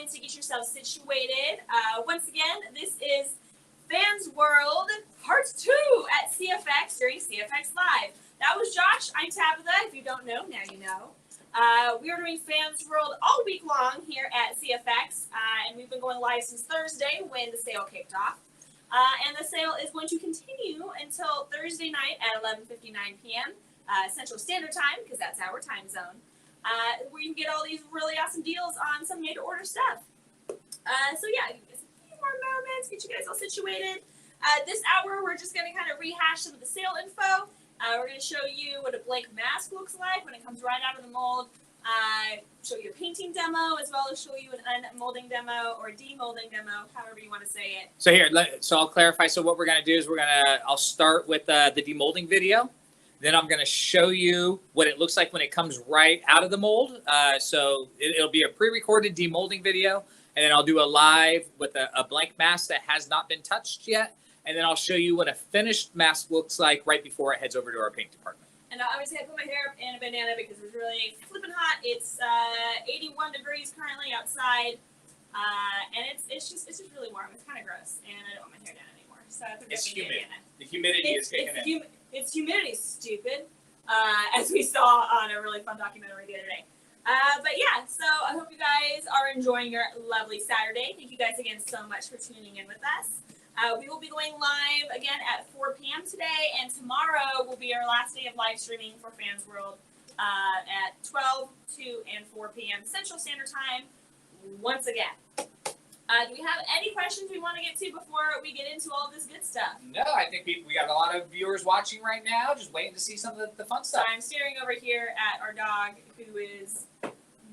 To get yourself situated. Once again, this is Fansworld Part 2 at CFX during CFX Live. That was Josh. I'm Tabitha. If you don't know, now you know. We are doing Fansworld all week long here at CFX, and we've been going live since Thursday when the sale kicked off. And the sale is going to continue until Thursday night at 11:59 p.m. Central Standard Time, because that's our time zone. Where you can get all these really awesome deals on some made-to-order stuff. So yeah, just a few more moments, get you guys all situated. This hour, we're just going to kind of rehash some of the sale info. We're going to show you what a blank mask looks like when it comes right out of the mold. Show you a painting demo, as well as show you an unmolding demo or demolding demo, however you want to say it. So here, so I'll clarify. So what we're going to do is I'll start with the demolding video. Then I'm going to show you what it looks like when it comes right out of the mold. So it'll be a pre-recorded demolding video. And then I'll do a live with a blank mask that has not been touched yet. And then I'll show you what a finished mask looks like right before it heads over to our paint department. And obviously I put my hair up in a banana because it's really flipping hot. It's 81 degrees currently outside. And it's just really warm. It's kind of gross. And I don't want my hair down anymore. So I put it up in a banana. The humidity is kicking in. It's humidity, stupid, as we saw on a really fun documentary the other day. But yeah, so I hope you guys are enjoying your lovely Saturday. Thank you guys again so much for tuning in with us. We will be going live again at 4 p.m. today, and tomorrow will be our last day of live streaming for Fansworld at 12, 2, and 4 p.m. Central Standard Time once again. Do we have any questions we want to get to before we get into all this good stuff? No, I think we got a lot of viewers watching right now, just waiting to see some of the fun stuff. So I'm staring over here at our dog, who is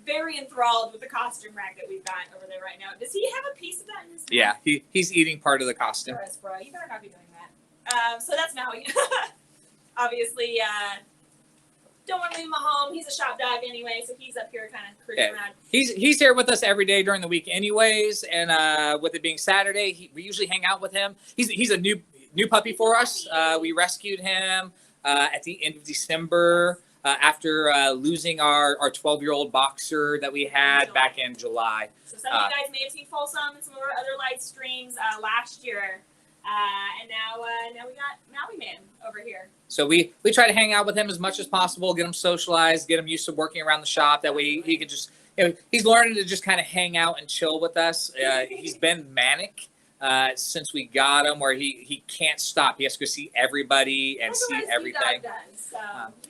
very enthralled with the costume rack that we've got over there right now. Does he have a piece of that in his mouth? Yeah, he's eating part of the costume. Gross, bro. You better not be doing that. So that's Maui. Obviously, don't want to leave him at home. He's a shop dog anyway, so he's up here kind of cruising around. He's here with us every day during the week anyways, and with it being Saturday, we usually hang out with him. He's a new puppy for us. We rescued him at the end of December after losing our 12-year-old boxer that we had back in July. So some of you guys may have seen Folsom and some of our other live streams last year. And now we got Maui Man over here. So we try to hang out with him as much as possible, get him socialized, get him used to working around the shop. That way he could just, he's learning to just kind of hang out and chill with us. He's been manic since we got him, where he can't stop. He has to go see everybody and see everything.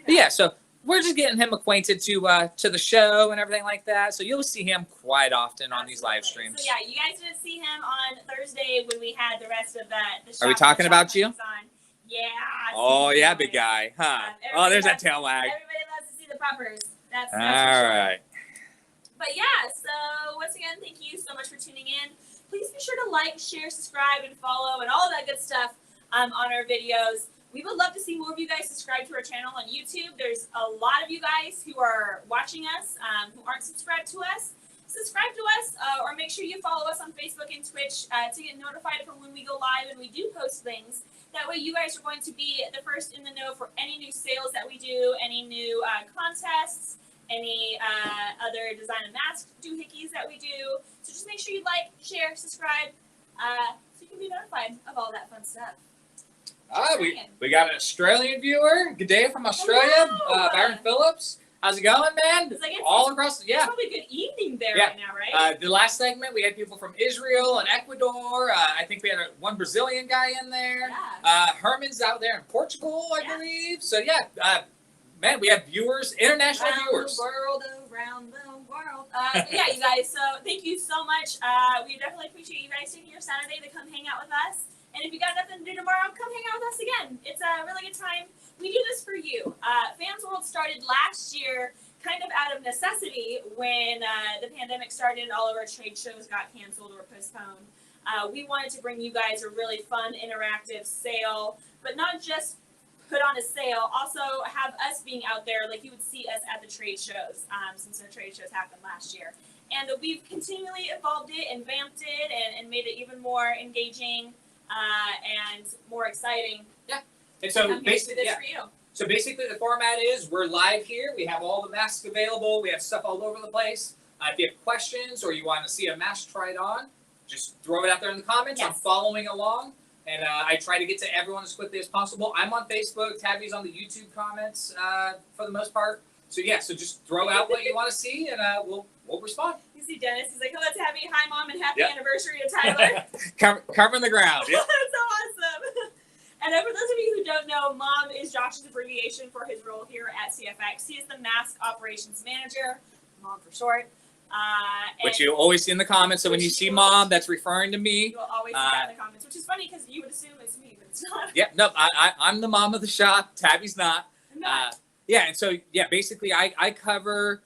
Yeah, so we're just getting him acquainted to the show and everything like that. So you'll see him quite often on these live streams. So yeah, you guys didn't see him on Thursday when we had the rest of the shop. Are we talking about you? Yeah. Oh yeah, big guy, huh? Oh, there's that tail wag. Everybody loves to see the puppers. That's all right. But yeah, so once again, thank you so much for tuning in. Please be sure to like, share, subscribe, and follow, and all that good stuff on our videos. We would love to see more of you guys subscribe to our channel on YouTube. There's a lot of you guys who are watching us who aren't subscribed to us. Subscribe to us or make sure you follow us on Facebook and Twitch to get notified from when we go live and we do post things. That way you guys are going to be the first in the know for any new sales that we do, any new contests, any other design and mask doohickeys that we do. So just make sure you like, share, subscribe so you can be notified of all that fun stuff. We got an Australian viewer. Good day from Australia. Hello. Byron Phillips. How's it going, man? It's like All across, It's probably good evening there Yeah. right now, right? The last segment, we had people from Israel and Ecuador. I think we had one Brazilian guy in there. Yeah. Herman's out there in Portugal, I believe. So, man, we have viewers, international viewers. Around the world. Yeah, you guys, so thank you so much. We definitely appreciate you guys taking your Saturday to come hang out with us. And if you got nothing to do tomorrow, come hang out with us again. It's a really good time. We do this for you. Fansworld started last year kind of out of necessity when the pandemic started. All of our trade shows got canceled or postponed. We wanted to bring you guys a really fun, interactive sale, but not just put on a sale, also have us being out there like you would see us at the trade shows, since the trade shows happened last year. And we've continually evolved it and vamped it and made it even more engaging and more exciting. Yeah. And so basically, for you. So basically the format is we're live here. We have all the masks available. We have stuff all over the place. If you have questions or you want to see a mask tried on, just throw it out there in the comments. Yes. I'm following along. And I try to get to everyone as quickly as possible. I'm on Facebook. Tabby's on the YouTube comments for the most part. So so just throw out what you want to see, and we'll respond. You see Dennis, he's like, hello Tabby, hi Mom, and happy Yep. anniversary to Tyler. Covering the ground. Yep. That's so awesome. And for those of you who don't know, Mom is Josh's abbreviation for his role here at CFX. He is the Mask Operations Manager, Mom for short. Which you always see in the comments. So when you see Mom, that's referring to me. You'll always see that in the comments, which is funny because you would assume it's me, but it's not. Yeah, no, I'm the mom of the shop. Tabby's not. I'm not. And so basically I cover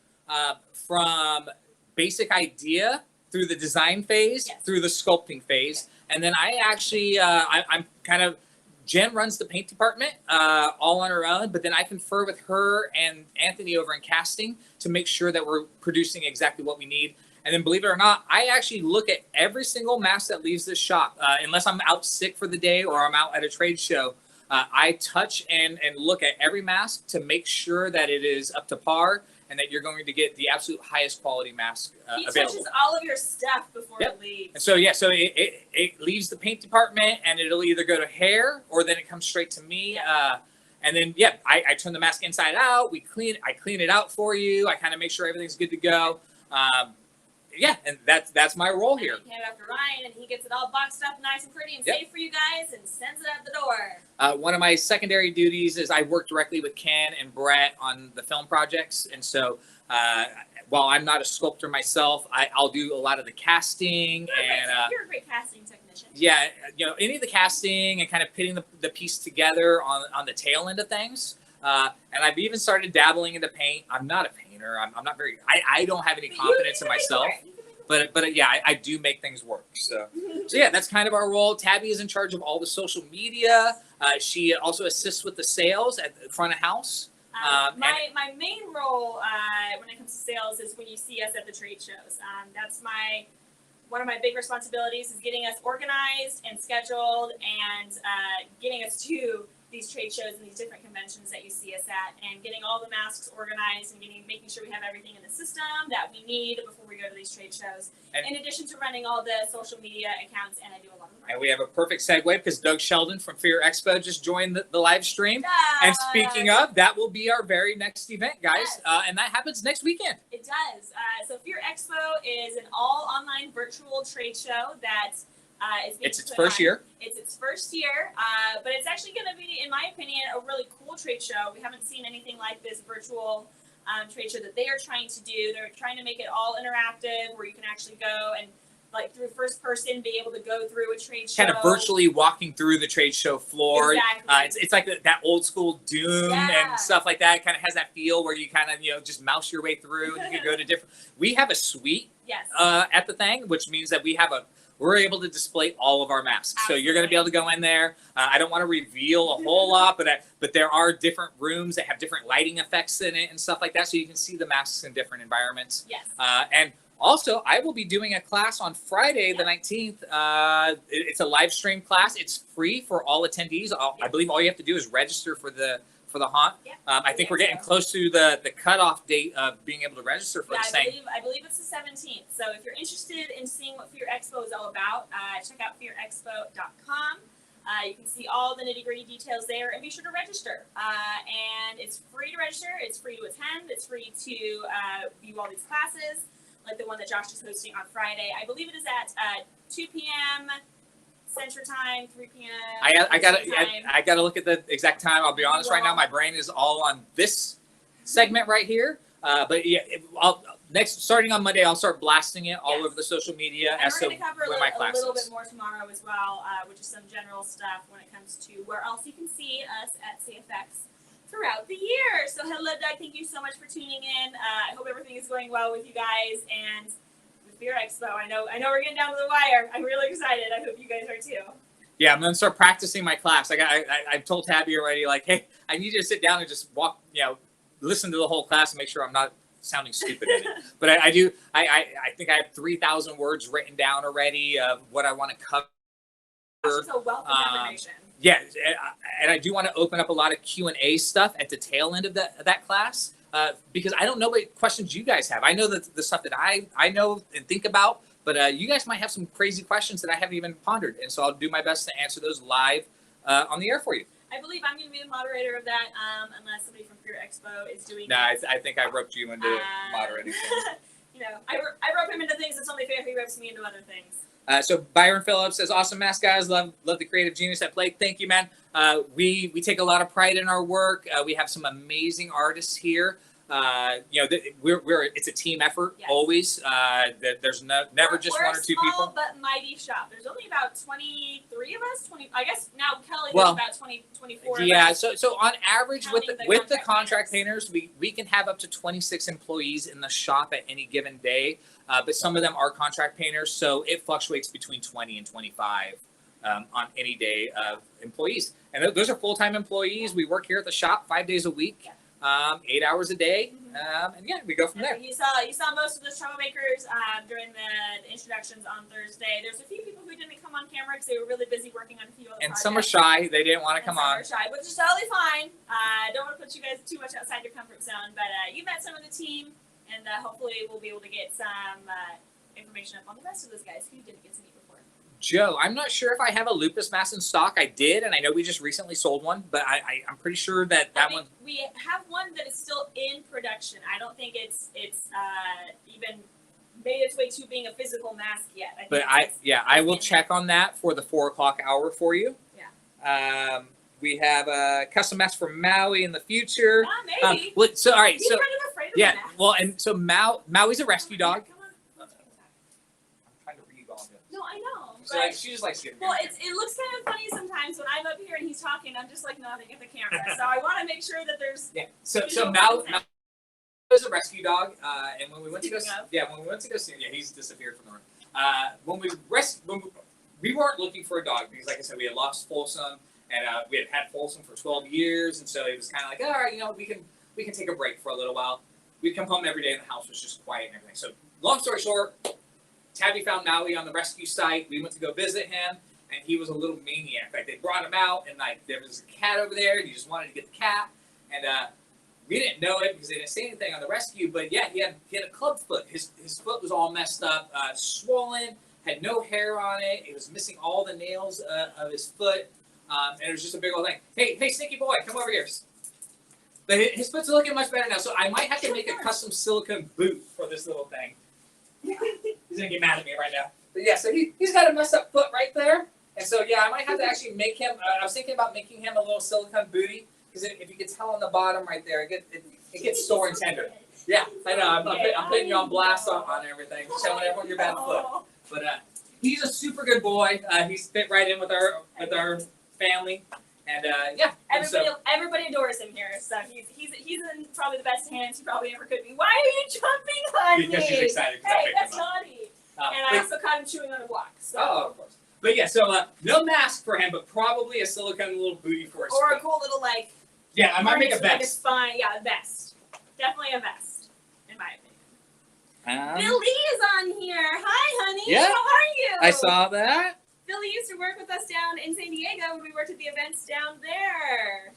from basic idea through the design phase, through the sculpting phase, and then I actually I'm kind of Jen runs the paint department all on her own, but then I confer with her and Anthony over in casting to make sure that we're producing exactly what we need. And then believe it or not, I actually look at every single mask that leaves this shop. Unless I'm out sick for the day or I'm out at a trade show, I touch and look at every mask to make sure that it is up to par and that you're going to get the absolute highest quality mask he available. touches all of your stuff before it leaves. And so so it leaves the paint department and it'll either go to hair or then it comes straight to me. And then I turn the mask inside out. I clean it out for you. I kind of make sure everything's good to go. And that's my role here. You hand it off to Ryan, and he gets it all boxed up nice and pretty and safe for you guys and sends it out the door. One of my secondary duties is I work directly with Ken and Brett on the film projects. And so while I'm not a sculptor myself, I'll do a lot of the casting. You're a great casting technician. Yeah, any of the casting and kind of putting the piece together on the tail end of things. And I've even started dabbling into paint. I'm not a painter. I'm not very. I don't have any confidence in myself. But I do make things work. So that's kind of our role. Tabby is in charge of all the social media. She also assists with the sales at the front of house. My main role when it comes to sales is when you see us at the trade shows. That's one of my big responsibilities is getting us organized and scheduled and getting us to these trade shows and these different conventions that you see us at, and getting all the masks organized and making sure we have everything in the system that we need before we go to these trade shows. And in addition to running all the social media accounts, and I do a lot of work. And we have a perfect segue because Doug Sheldon from Fear Expo just joined the live stream. And speaking of, that will be our very next event, guys. Yes. And that happens next weekend. It does. So Fear Expo is an all online virtual trade show that it's its first year. It's its first year, but it's actually going to be, in my opinion, a really cool trade show. We haven't seen anything like this virtual trade show that they are trying to do. They're trying to make it all interactive, where you can actually go and, like, through first person, be able to go through a trade show. Kind of virtually walking through the trade show floor. Exactly. It's like that old school Doom and stuff like that. It kind of has that feel where you kind of just mouse your way through and you can go to different. We have a suite at the thing, which means that we're able to display all of our masks. Absolutely. So you're going to be able to go in there. I don't want to reveal a whole lot, but there are different rooms that have different lighting effects in it and stuff like that, so you can see the masks in different environments. Yes. And also, I will be doing a class on Friday the 19th. It's a live stream class. It's free for all attendees. I believe all you have to do is register for the haunt. I think we're getting close to the cutoff date of being able to register for this thing. I believe it's the 17th. So if you're interested in seeing what Fear Expo is all about, check out fearexpo.com. You can see all the nitty-gritty details there, and be sure to register. And it's free to register, it's free to attend, it's free to view all these classes, like the one that Josh is hosting on Friday. I believe it is at 2 p.m. Central Time, 3 p.m. I gotta look at the exact time. I'll be honest right now, my brain is all on this segment right here. But yeah, starting on Monday, I'll start blasting it all over the social media. And as we're going to cover a little bit is. more tomorrow as well, which is some general stuff when it comes to where else you can see us at CFX throughout the year. So hello, Doug. Thank you so much for tuning in. I hope everything is going well with you guys. And with Beer Expo, I know we're getting down to the wire. I'm really excited. I hope you guys are too. Yeah, I'm gonna start practicing my class. I've told Tabby already, like, hey, I need you to sit down and just walk, listen to the whole class and make sure I'm not sounding stupid in it. But I think I have 3,000 words written down already of what I want to cover. That's just a wealth of information. Yeah, and I do want to open up a lot of Q&A stuff at the tail end of that class because I don't know what questions you guys have. I know that the stuff that I know and think about, but you guys might have some crazy questions that I haven't even pondered, and so I'll do my best to answer those live on the air for you. I believe I'm going to be the moderator of that, unless somebody from Beer Expo is doing Nah, it. I think I roped you into moderating. I rope him into things. It's only fair if he ropes me into other things. So Byron Phillips says, awesome mask, guys. Love the creative genius at play. Thank you, man. We take a lot of pride in our work. We have some amazing artists here. It's a team effort always. There's never just one or two people. Small but mighty shop. There's only about 23 of us. 20. I guess now Kelly has about 24. Yeah. Of us, so on average with the contract painters, we can have up to 26 employees in the shop at any given day. But some of them are contract painters, so it fluctuates between 20 and 25 on any day of employees. And those are full-time employees. We work here at the shop 5 days a week. 8 hours a day, and yeah, we go from there. You saw most of those troublemakers during the introductions on Thursday. There's a few people who didn't come on camera because they were really busy working on a few other projects. Some are shy; they didn't want to come on. Some are shy, which is totally fine. I don't want to put you guys too much outside your comfort zone, but you met some of the team, and hopefully we'll be able to get some information up on the rest of those guys who you didn't get to meet before. Joe, I'm not sure if I have a lupus mask in stock. I did, and I know we just recently sold one, but I'm pretty sure that one. We have one that is still in production. I don't think it's even made its way to being a physical mask yet. I will check on that for the 4 o'clock hour for you. Yeah. We have a custom mask for Maui in the future. Maybe. All right. He's kind of afraid of masks. Well, and so Maui's a rescue dog. I'm trying to read all this. No, I know. So she just likes getting. Well, it looks kind of funny sometimes when I'm up here and he's talking. I'm just like nodding at the camera. So I want to make sure that there's. Yeah. So Maui is a rescue dog, and when we went to go, see him, he's disappeared from the room. When we weren't looking for a dog because, like I said, we had lost Folsom, and we had Folsom for 12 years, and so it was kind of like, all right, we can take a break for a little while. We'd come home every day, and the house was just quiet and everything. So, long story short. Tabby found Maui on the rescue site. We went to go visit him, and he was a little maniac. Like, they brought him out, and there was a cat over there, and he just wanted to get the cat. And we didn't know it because they didn't say anything on the rescue. But yeah, he had a club foot. His foot was all messed up, swollen, had no hair on it. It was missing all the nails of his foot, and it was just a big old thing. Hey, sneaky boy, come over here. But his foot's looking much better now, so I might have to make a custom silicone boot for this little thing. He's gonna get mad at me right now. But yeah, so he's got a messed up foot right there. And so yeah, I might have to actually make him, I was thinking about making him a little silicone booty. Because if you can tell on the bottom right there, it gets sore and tender. Yeah, I know, I'm putting you on blast on everything, showing everyone your bad foot. But he's a super good boy. He's fit right in with our family. And yeah. Everybody adores him here. So he's in probably the best hands he probably ever could be. Why are you jumping on me? Because she's excited. Hey, that's naughty. And I also caught him chewing on a block. So. Oh, of course. But yeah, so no mask for him, but probably a silicone little booty for his Or feet. a cool little Yeah, I might make a vest. Like a spine. Yeah, a vest. Definitely a vest, in my opinion. Billy is on here. Hi, honey. Yeah. How are you? I saw that. Billy used to work with us down in San Diego when we worked at the events down there.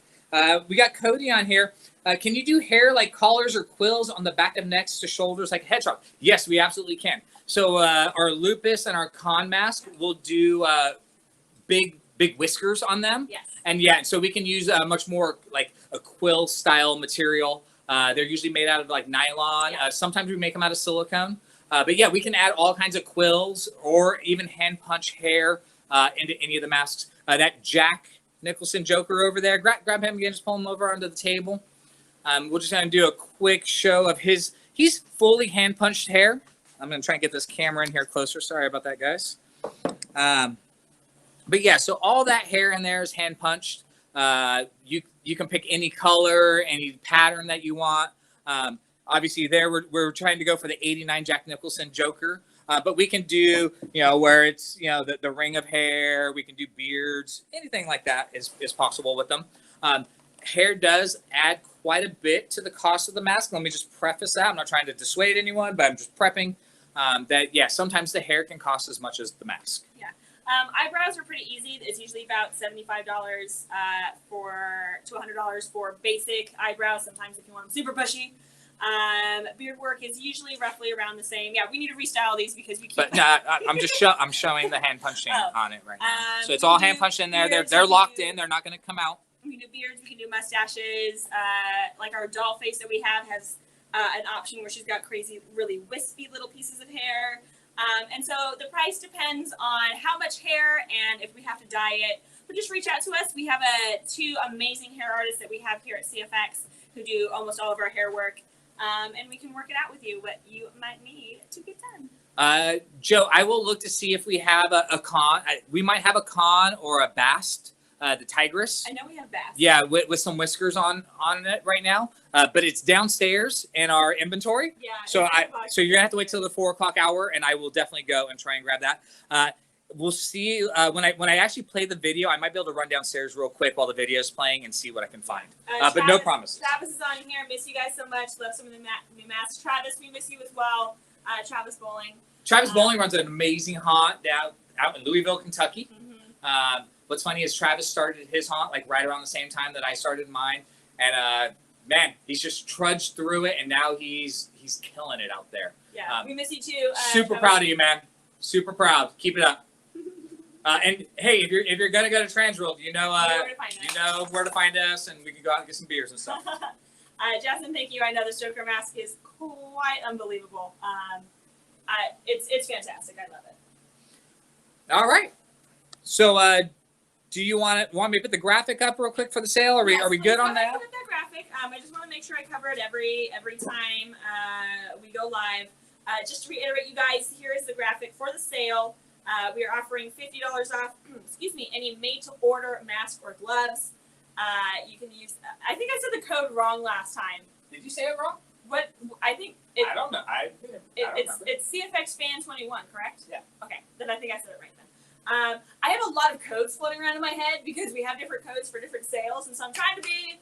We got Cody on here. Can you do hair like collars or quills on the back of necks to shoulders like a hedgehog? Yes, we absolutely can. So our lupus and our con mask will do big big whiskers on them. Yes. And yeah, so we can use much more like a quill style material. They're usually made out of like nylon. Yeah. Sometimes we make them out of silicone. But yeah, we can add all kinds of quills or even hand punch hair into any of the masks. That Jack Nicholson Joker over there, grab him again, just pull him over onto the table. We're just gonna do a quick show of his. He's fully hand punched hair. I'm gonna try and get this camera in here closer. Sorry about that, guys. But yeah, so all that hair in there is hand punched. You can pick any color, any pattern that you want. Obviously, there we're trying to go for the '89 Jack Nicholson Joker, but we can do where it's the ring of hair. We can do beards, anything like that is possible with them. Hair does add quite a bit to the cost of the mask. Let me just preface that. I'm not trying to dissuade anyone, but I'm just prepping that sometimes the hair can cost as much as the mask. Yeah. Eyebrows are pretty easy. It's usually about $75 to $100 for basic eyebrows. Sometimes if you want them super bushy. Beard work is usually roughly around the same. Yeah, we need to restyle these because we keep. But I'm just I'm showing the hand punching on it right now. So it's we all can hand do punched in there. beards, They're we can locked do- in. They're not going to come out. We can do beards. We can do mustaches. Like our doll face that we have has an option where she's got crazy, really wispy little pieces of hair. And so the price depends on how much hair and if we have to dye it. But just reach out to us. We have two amazing hair artists that we have here at CFX who do almost all of our hair work. And we can work it out with you, what you might need to get done. Joe, I will look to see if we have a con. We might have a con or a bast, the tigress. I know we have bass. Yeah, with some whiskers on it right now. But it's downstairs in our inventory. Yeah. So it's so you're gonna have to wait till the 4 o'clock hour, and I will definitely go and try and grab that. We'll see when I actually play the video. I might be able to run downstairs real quick while the video is playing and see what I can find. But no promises. Travis is on here. Miss you guys so much. Love some of the new masks. Travis, we miss you as well. Travis Bowling. Travis Bowling runs an amazing haunt out in Louisville, Kentucky. Mm-hmm. What's funny is Travis started his haunt like right around the same time that I started mine, and man, he's just trudged through it, and now he's killing it out there. Yeah, we miss you too. Super proud of you, man. Super proud. Keep it up. And hey, if you're gonna go to Fansworld, you know where to find us, and we can go out and get some beers and stuff. Jasmine, thank you. I know this Joker mask is quite unbelievable. It's fantastic. I love it. All right. So, do you want me to put the graphic up real quick for the sale? Are we good on that? Put that graphic. I just want to make sure I cover it every time we go live. Just to reiterate, you guys, here is the graphic for the sale. We are offering $50 off. Any made-to-order mask or gloves. You can use. I think I said the code wrong last time. Did you say it wrong? What I think. I don't know. It's CFX Fan 21, correct? Yeah. Okay, then I think I said it right then. I have a lot of codes floating around in my head because we have different codes for different sales, and so I'm trying to be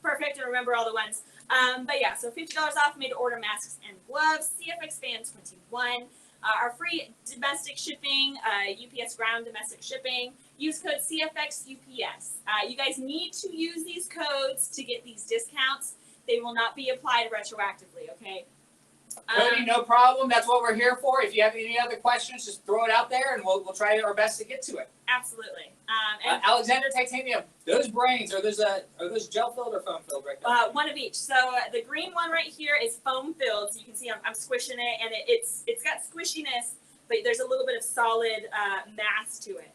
perfect and remember all the ones. But yeah, so $50 off made-to-order masks and gloves. CFX Fan 21. Our free domestic shipping, UPS ground domestic shipping. Use code CFXUPS. You guys need to use these codes to get these discounts. They will not be applied retroactively, okay? Cody, no problem. That's what we're here for. If you have any other questions, just throw it out there, and we'll try our best to get to it. Absolutely. Alexander Titanium, those brains are those gel filled or foam filled right there? One of each. So the green one right here is foam filled. So you can see I'm squishing it, and it's got squishiness, but there's a little bit of solid mass to it.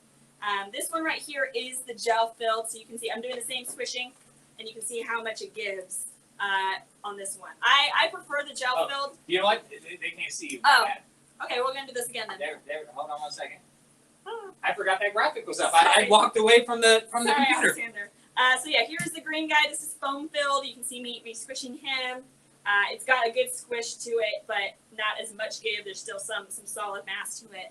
This one right here is the gel filled. So you can see I'm doing the same squishing, and you can see how much it gives on this one. I prefer the gel filled. You know what? They can't see you. Oh. Okay, we're gonna do this again then. There. Hold on 1 second. I forgot that graphic was up. I walked away from the computer. Alexander. So yeah, here's the green guy. This is foam filled. You can see me squishing him. It's got a good squish to it, but not as much give. There's still some solid mass to it.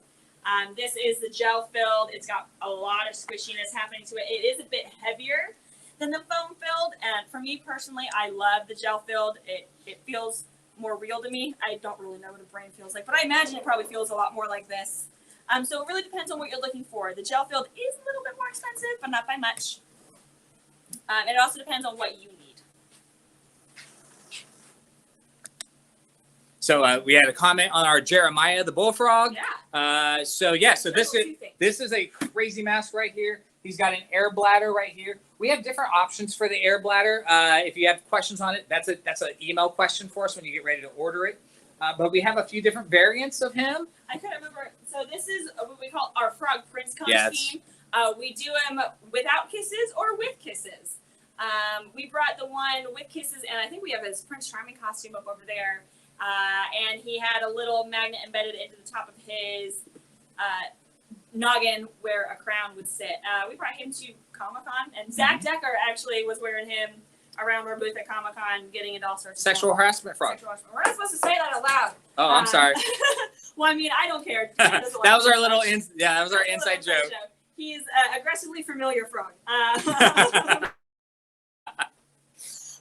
This is the gel filled. It's got a lot of squishiness happening to it. It is a bit heavier than the foam filled, and for me personally, I love the gel filled. It feels more real to me. I don't really know what a brain feels like, but I imagine it probably feels a lot more like this. So it really depends on what you're looking for. The gel filled is a little bit more expensive, but not by much. It also depends on what you need. So we had a comment on our Jeremiah the Bullfrog. Yeah. So this is a crazy mask right here. He's got an air bladder right here. We have different options for the air bladder. If you have questions on it, that's an email question for us when you get ready to order it. But we have a few different variants of him. I couldn't remember. So this is what we call our Frog Prince Cone scheme. We do them without kisses or with kisses. We brought the one with kisses, and I think we have his Prince Charming costume up over there. And he had a little magnet embedded into the top of his noggin where a crown would sit. We brought him to Comic-Con, and Zach Decker actually was wearing him around our booth at Comic-Con, getting into all sorts of sexual harassment frog. We're not supposed to say that out loud. Oh, I'm sorry. Well, I mean, I don't care. That was our little that was our inside joke. He's aggressively familiar frog.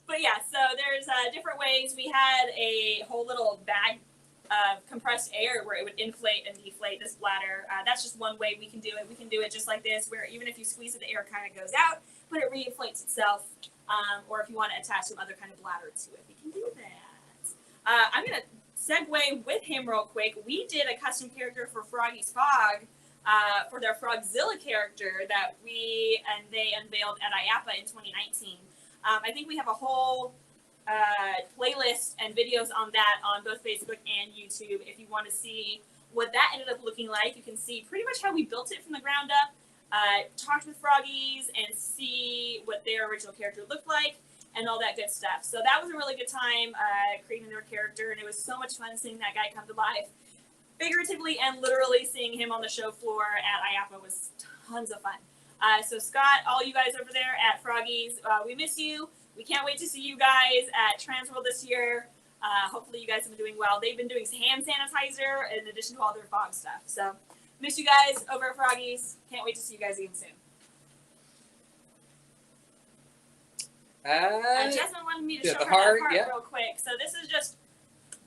But yeah, so there's different ways. We had a whole little bag of compressed air where it would inflate and deflate this bladder. That's just one way we can do it. We can do it just like this, where even if you squeeze it, the air kind of goes out, but it reinflates itself. Or if you want to attach some other kind of bladder to it, we can do that. I'm going to segue with him real quick. We did a custom character for Froggy's Fog for their Frogzilla character that they unveiled at IAPA in 2019. I think we have a whole playlist and videos on that on both Facebook and YouTube. If you want to see what that ended up looking like, you can see pretty much how we built it from the ground up, talked with Froggies, and see what their original character looked like, and all that good stuff. So that was a really good time creating their character, and it was so much fun seeing that guy come to life. Figuratively and literally seeing him on the show floor at IAPA was tons of fun. So Scott, all you guys over there at Froggies, we miss you. We can't wait to see you guys at Transworld this year. Hopefully you guys have been doing well. They've been doing hand sanitizer in addition to all their fog stuff. So miss you guys over at Froggies. Can't wait to see you guys again soon. Jasmine wanted me to show her heart, that heart real quick. So this is just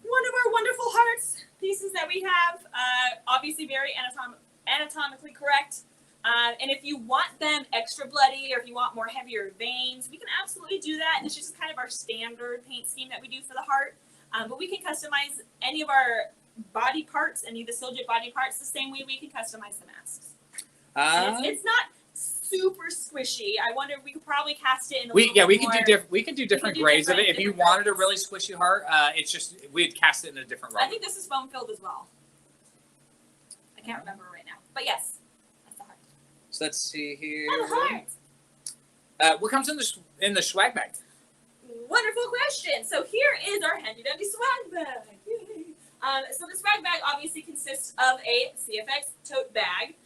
one of our wonderful hearts pieces that we have. Obviously very anatomically correct. And if you want them extra bloody, or if you want more heavier veins, we can absolutely do that. And it's just kind of our standard paint scheme that we do for the heart. But we can customize any of our body parts, any of the Soljit body parts, the same way we can customize the masks. It's not super squishy. I wonder if we could probably cast it in we can do different grades of it. If you wanted a really squishy heart, it's just we'd cast it in a different rubber. I think this is foam filled as well. I can't remember right now, but yes. So let's see here. What comes in the swag bag? Wonderful question. So here is our handy dandy swag bag. So the swag bag obviously consists of a CFX tote bag.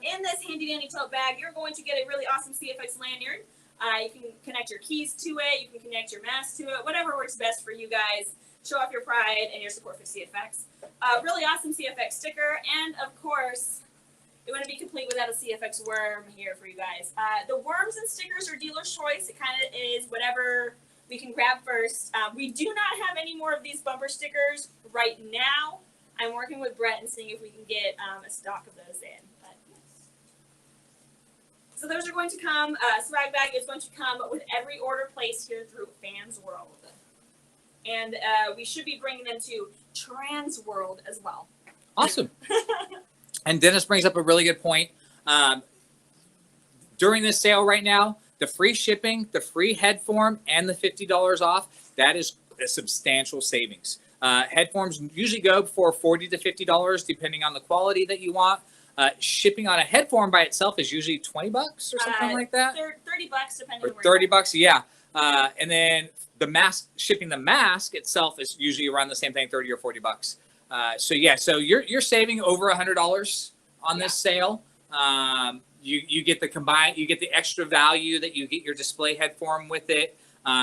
In this handy dandy tote bag, you're going to get a really awesome CFX lanyard. You can connect your keys to it. You can connect your mask to it. Whatever works best for you guys. Show off your pride and your support for CFX. Really awesome CFX sticker, and of course, it wouldn't be complete without a CFX worm here for you guys. The worms and stickers are dealer's choice. It kind of is whatever we can grab first. We do not have any more of these bumper stickers right now. I'm working with Brett and seeing if we can get a stock of those in. But yes. So those are going to come. Swag bag is going to come with every order placed here through Fansworld. And we should be bringing them to Transworld as well. Awesome. And Dennis brings up a really good point. During this sale right now, the free shipping, the free head form, and the $50 off, that is a substantial savings. Head forms usually go for $40 to $50, depending on the quality that you want. Shipping on a head form by itself is usually $20 or something like that. $30 depending on where $30, yeah. And then the mask, shipping the mask itself is usually around the same thing, $30 or $40. So you're saving over $100 on this sale. You get the extra value that you get your display head form with it.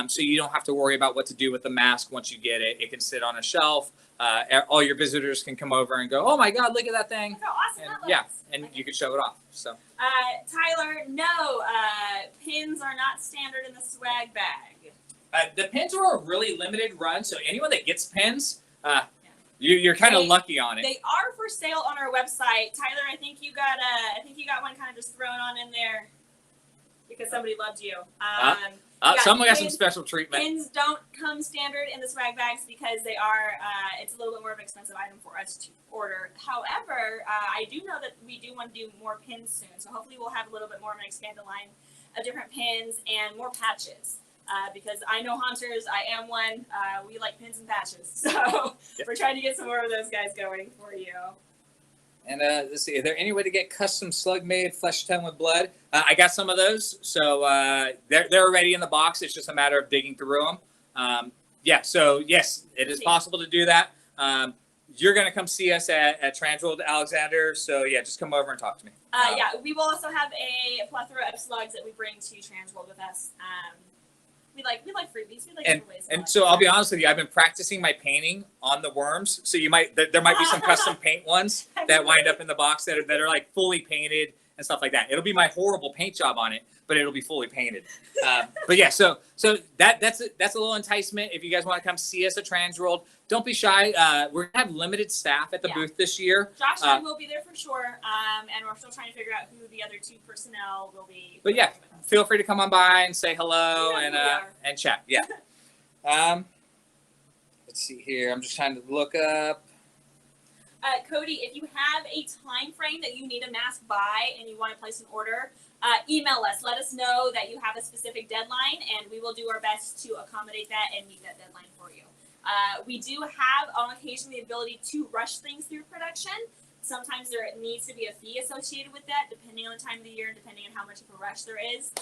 So you don't have to worry about what to do with the mask once you get it. It can sit on a shelf. All your visitors can come over and go, "Oh my God, look at that thing!" Look how awesome that looks. And you can show it off. So Tyler, no, pins are not standard in the swag bag. The pins are a really limited run, so anyone that gets pins, you're kind of lucky on it. They are for sale on our website. Tyler, I think you got one kind of just thrown on in there because somebody loved you. Someone got some special treatment. Pins don't come standard in the swag bags because they are, it's a little bit more of an expensive item for us to order. However, I do know that we do want to do more pins soon. So hopefully we'll have a little bit more of an expanded line of different pins and more patches. Because I know hunters, I am one, we like pins and patches. So we're trying to get some more of those guys going for you. And let's see, is there any way to get custom slug-made flesh tone with blood? I got some of those, so they're already in the box. It's just a matter of digging through them. So yes, it is possible to do that. You're going to come see us at Fansworld, Alexander, so yeah, just come over and talk to me. We will also have a plethora of slugs that we bring to Fansworld with us. We like freebies. We like giveaways. And so I'll be honest with you, I've been practicing my painting on the worms. So there might be some custom paint ones that wind up in the box that are like fully painted and stuff like that. It'll be my horrible paint job on it, but it'll be fully painted. But yeah, so that's a little enticement. If you guys want to come see us at Fansworld, don't be shy. We're gonna have limited staff at the booth this year. Josh and I will be there for sure, and we're still trying to figure out who the other 2 personnel will be. But yeah, feel free to come on by and say hello and chat. Yeah. Let's see here. I'm just trying to look up. Cody, if you have a time frame that you need a mask by and you want to place an order, email us. Let us know that you have a specific deadline, and we will do our best to accommodate that and meet that deadline for you. We do have, on occasion, the ability to rush things through production. Sometimes there needs to be a fee associated with that, depending on the time of the year and depending on how much of a rush there is.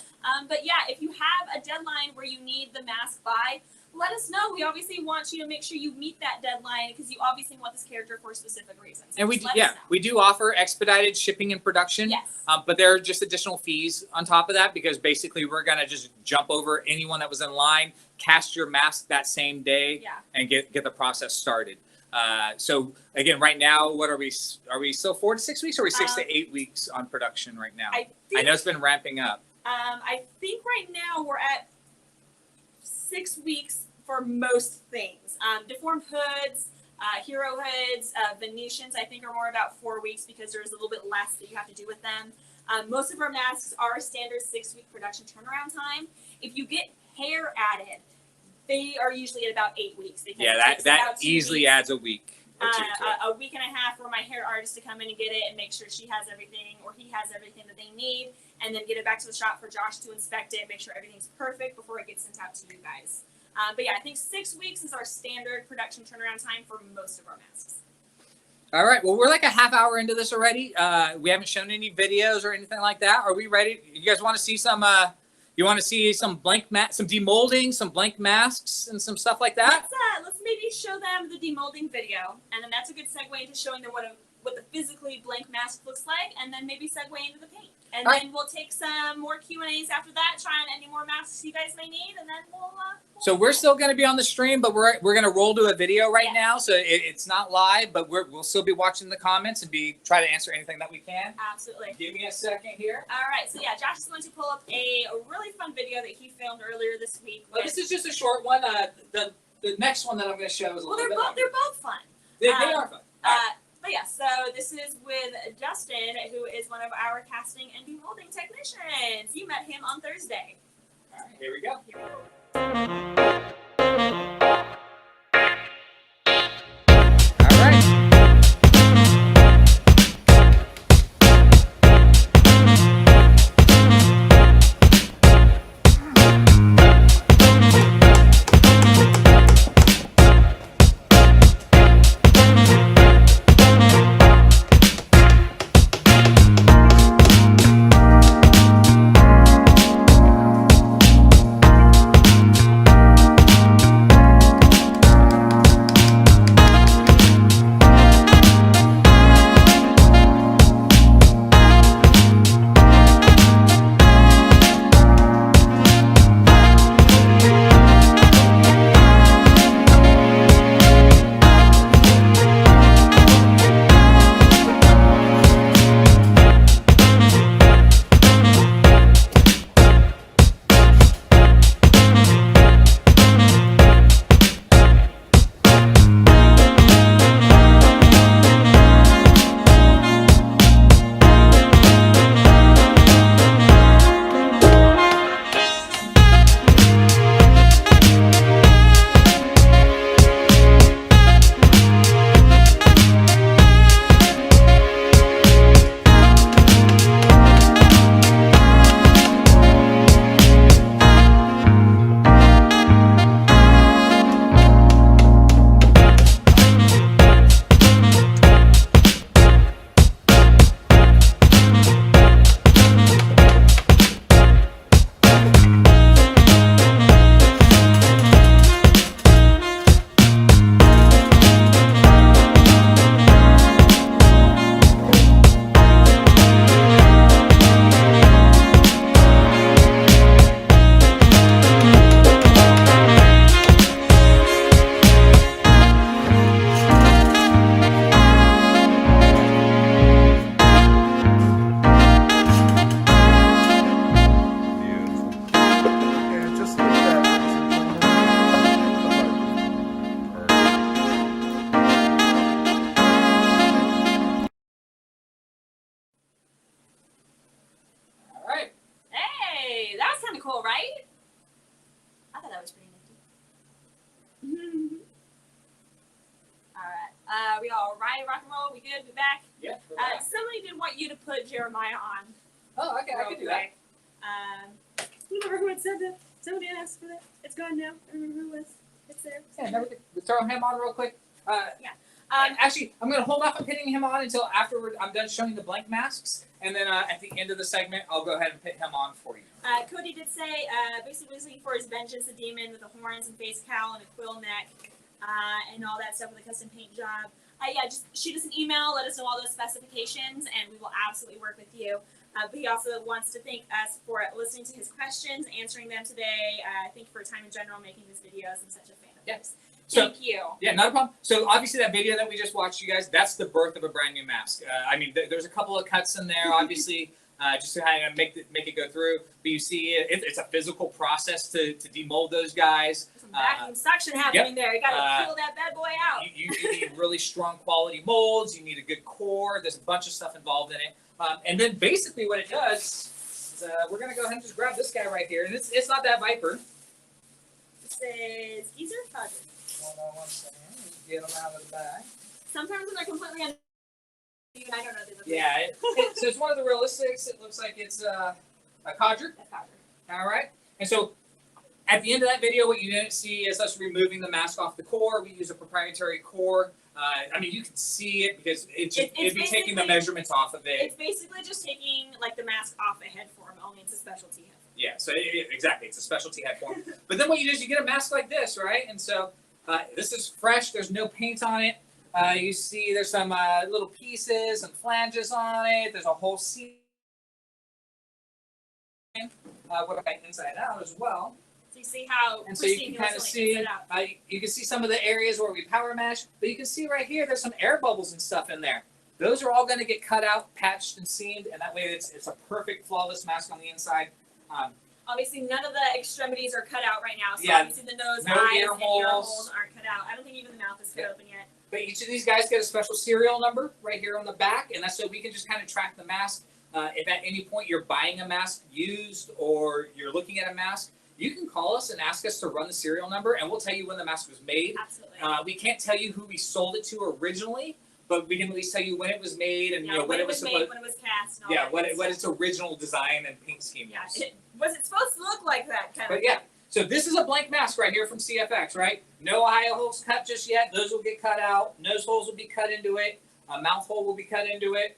But yeah, if you have a deadline where you need the mask by, let us know. We obviously want you to make sure you meet that deadline because you obviously want this character for specific reasons. And we do offer expedited shipping and production. Yes. But there are just additional fees on top of that because basically we're going to just jump over anyone that was in line, cast your mask that same day, and get the process started. So again, right now, what are we still 4 to 6 weeks, or are we 6 to 8 weeks on production right now? I know it's been ramping up. I think right now we're at 6 weeks for most things. Deformed hoods, hero hoods, Venetians, I think are more about 4 weeks because there's a little bit less that you have to do with them. Most of our masks are a standard 6-week production turnaround time. If you get hair added, they are usually at about 8 weeks. That easily adds a week. A week and a half for my hair artist to come in and get it and make sure she has everything or he has everything that they need, and then get it back to the shop for Josh to inspect it, make sure everything's perfect before it gets sent out to you guys. But yeah, I think 6 weeks is our standard production turnaround time for most of our masks. All right. Well, we're like a half hour into this already. We haven't shown any videos or anything like that. Are we ready? You guys want to see some? You want to see some some demolding, some blank masks, and some stuff like that? Let's maybe show them the demolding video, and then that's a good segue into showing them what the physically blank mask looks like, and then maybe segue into the paint. And then we'll take some more Q&As after that, try on any more masks you guys may need, and then we'll so we're still going to be on the stream, but we're going to roll to a video right now, so it's not live, but we'll still be watching the comments and try to answer anything that we can. Absolutely. Give me a second here. All right, so yeah, Josh is going to pull up a really fun video that he filmed earlier this week. This is just a short one. The next one that I'm going to show is a little bit longer. They're both fun. They are fun. But yeah, so this is with Justin, who is one of our casting and demolding technicians. You met him on Thursday. All right, here we go. All right. Hi, rock and roll. We good? We back? Yeah. Somebody did want you to put Jeremiah on. Oh, okay, I can do that. I remember who had said that. Somebody asked for that. It's gone now. I remember who it was. It's there. Yeah, we throw him on real quick. Actually, I'm going to hold off on pitting him on until afterward I'm done showing the blank masks, and then at the end of the segment, I'll go ahead and pit him on for you. Cody did say, basically was looking for his Vengeance, the demon with the horns and face cowl and a quill neck, and all that stuff with a custom paint job. Just shoot us an email, let us know all those specifications, and we will absolutely work with you. But he also wants to thank us for listening to his questions, answering them today. Thank you for your time in general, making these videos. I'm such a fan of yours. Thank you. Yeah, not a problem. So obviously that video that we just watched, you guys, that's the birth of a brand new mask. I mean, there's a couple of cuts in there, obviously, just to kind of make it go through. But you see, it's a physical process to demold those guys. Some vacuum suction happening there. You got to peel that bad boy out. You need really strong quality molds. You need a good core. There's a bunch of stuff involved in it. And then basically what it does is we're going to go ahead and just grab this guy right here. And it's not that Viper. It says Geezer Dodger. Hold on one second. Get them out of the bag. Sometimes when they're completely I don't know. Yeah, so it's one of the realistics. It looks like it's a codger. All right. And so at the end of that video, what you didn't see is us removing the mask off the core. We use a proprietary core. I mean, you can see it because it'd be taking the measurements off of it. It's basically just taking like the mask off a head form, only it's a specialty head. Yeah, so exactly, it's a specialty head form. But then what you do is you get a mask like this, right? And so this is fresh. There's no paint on it. You see there's some little pieces and flanges on it. There's a whole seam. What about inside out as well? So you see how and so you can kind of see, you can see some of the areas where we power mesh, but you can see right here, there's some air bubbles and stuff in there. Those are all going to get cut out, patched, and seamed, and that way it's a perfect, flawless mask on the inside. Obviously, none of the extremities are cut out right now, so obviously the nose, no eyes, ear and ear holes aren't cut out. I don't think even the mouth is cut open yet. But each of these guys get a special serial number right here on the back, and that's so we can just kind of track the mask. If at any point you're buying a mask used or you're looking at a mask, you can call us and ask us to run the serial number, and we'll tell you when the mask was made. Absolutely. We can't tell you who we sold it to originally, but we can at least tell you when it was made and when it was made, when it was cast. And all what its original design and paint scheme was. Was it supposed to look like that kind of? But yeah, so this is a blank mask right here from CFX, right? No eye holes cut just yet. Those will get cut out. Nose holes will be cut into it. Mouth hole will be cut into it.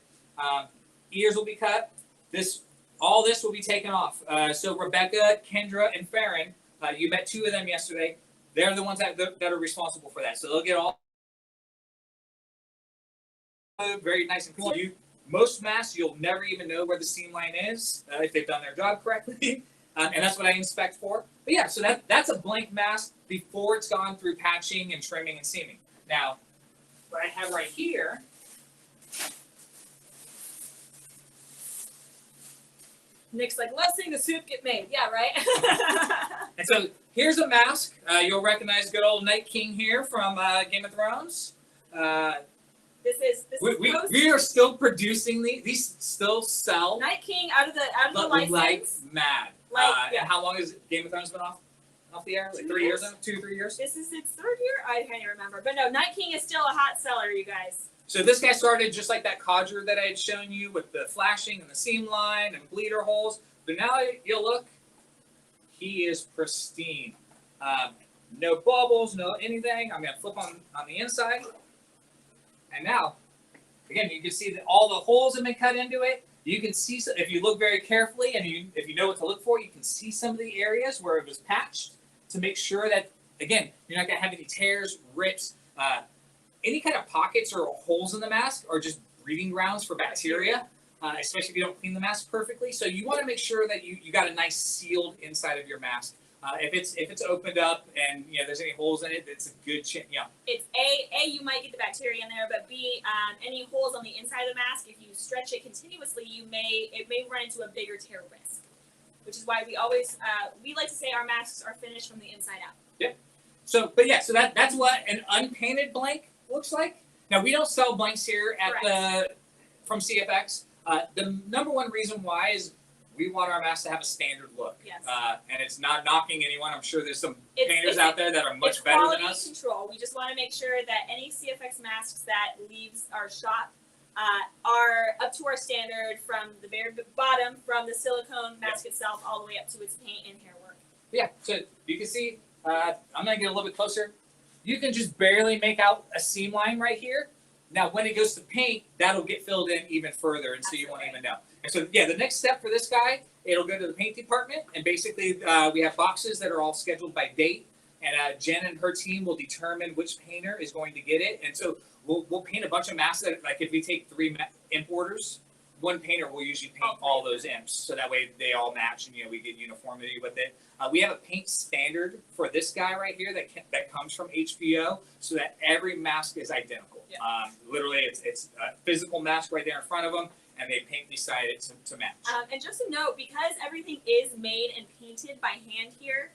Ears will be cut. All this will be taken off. So Rebecca, Kendra, and Farron, you met two of them yesterday. They're the ones that are responsible for that. So they'll get all very nice and cool. Most masks, you'll never even know where the seam line is if they've done their job correctly. And that's what I inspect for. But yeah, so that's a blank mask before it's gone through patching and trimming and seaming. Now, what I have right here, Nick's like, let's see the soup get made. Yeah, right? and so here's a mask. You'll recognize good old Night King here from Game of Thrones. We are still producing these still sell. Night King out of the license. Like mad. And how long has Game of Thrones been off the air? Like 3 years now? 2-3 years? This is its third year? I can't even remember. But no, Night King is still a hot seller, you guys. So this guy started just like that codger that I had shown you with the flashing and the seam line and bleeder holes. But now you'll look, he is pristine. No bubbles, no anything. I'm going to flip on the inside. And now, again, you can see that all the holes have been cut into it. You can see, if you look very carefully and if you know what to look for, you can see some of the areas where it was patched to make sure that, again, you're not going to have any tears, rips, any kind of pockets or holes in the mask are just breeding grounds for bacteria, especially if you don't clean the mask perfectly. So you want to make sure that you got a nice sealed inside of your mask. If it's opened up and there's any holes in it, it's a good chance. It's A, you might get the bacteria in there, but B, any holes on the inside of the mask, if you stretch it continuously, it may run into a bigger tear risk. Which is why we always we like to say our masks are finished from the inside out. Yeah. So that's what an unpainted blank looks like. Now we don't sell blanks here at from CFX. The number one reason why is we want our masks to have a standard look. Yes. And it's not knocking anyone. I'm sure there's some It's- painters out there that are much it's better than quality us. control. We just want to make sure that any CFX masks that leaves our shop are up to our standard from the very bottom, from the silicone mask itself, all the way up to its paint and hair work. Yeah, so you can see, I'm going to get a little bit closer. You can just barely make out a seam line right here. Now, when it goes to paint, that'll get filled in even further, and so you won't even know. And so, yeah, the next step for this guy, it'll go to the paint department, and basically we have boxes that are all scheduled by date, and Jen and her team will determine which painter is going to get it. And so we'll paint a bunch of masks that, like if we take 3 imp orders, one painter will usually paint all those imps, so that way they all match, and we get uniformity with it. We have a paint standard for this guy right here that comes from HBO, so that every mask is identical. Yeah. Literally, it's a physical mask right there in front of them, and they paint beside it to match. And just a note, because everything is made and painted by hand here,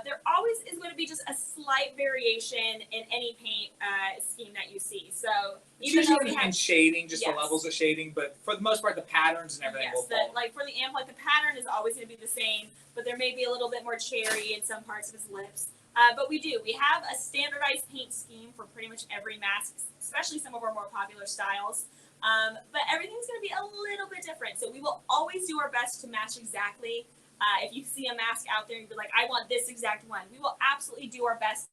there always is going to be just a slight variation in any paint scheme that you see. So even though we have shading, just yes. the levels of shading, but for the most part, the patterns and everything will follow. Like for the amp, like the pattern is always going to be the same, but there may be a little bit more cherry in some parts of his lips. But we have a standardized paint scheme for pretty much every mask, especially some of our more popular styles. But everything's going to be a little bit different. So we will always do our best to match exactly. If you see a mask out there and you're like, I want this exact one, we will absolutely do our best.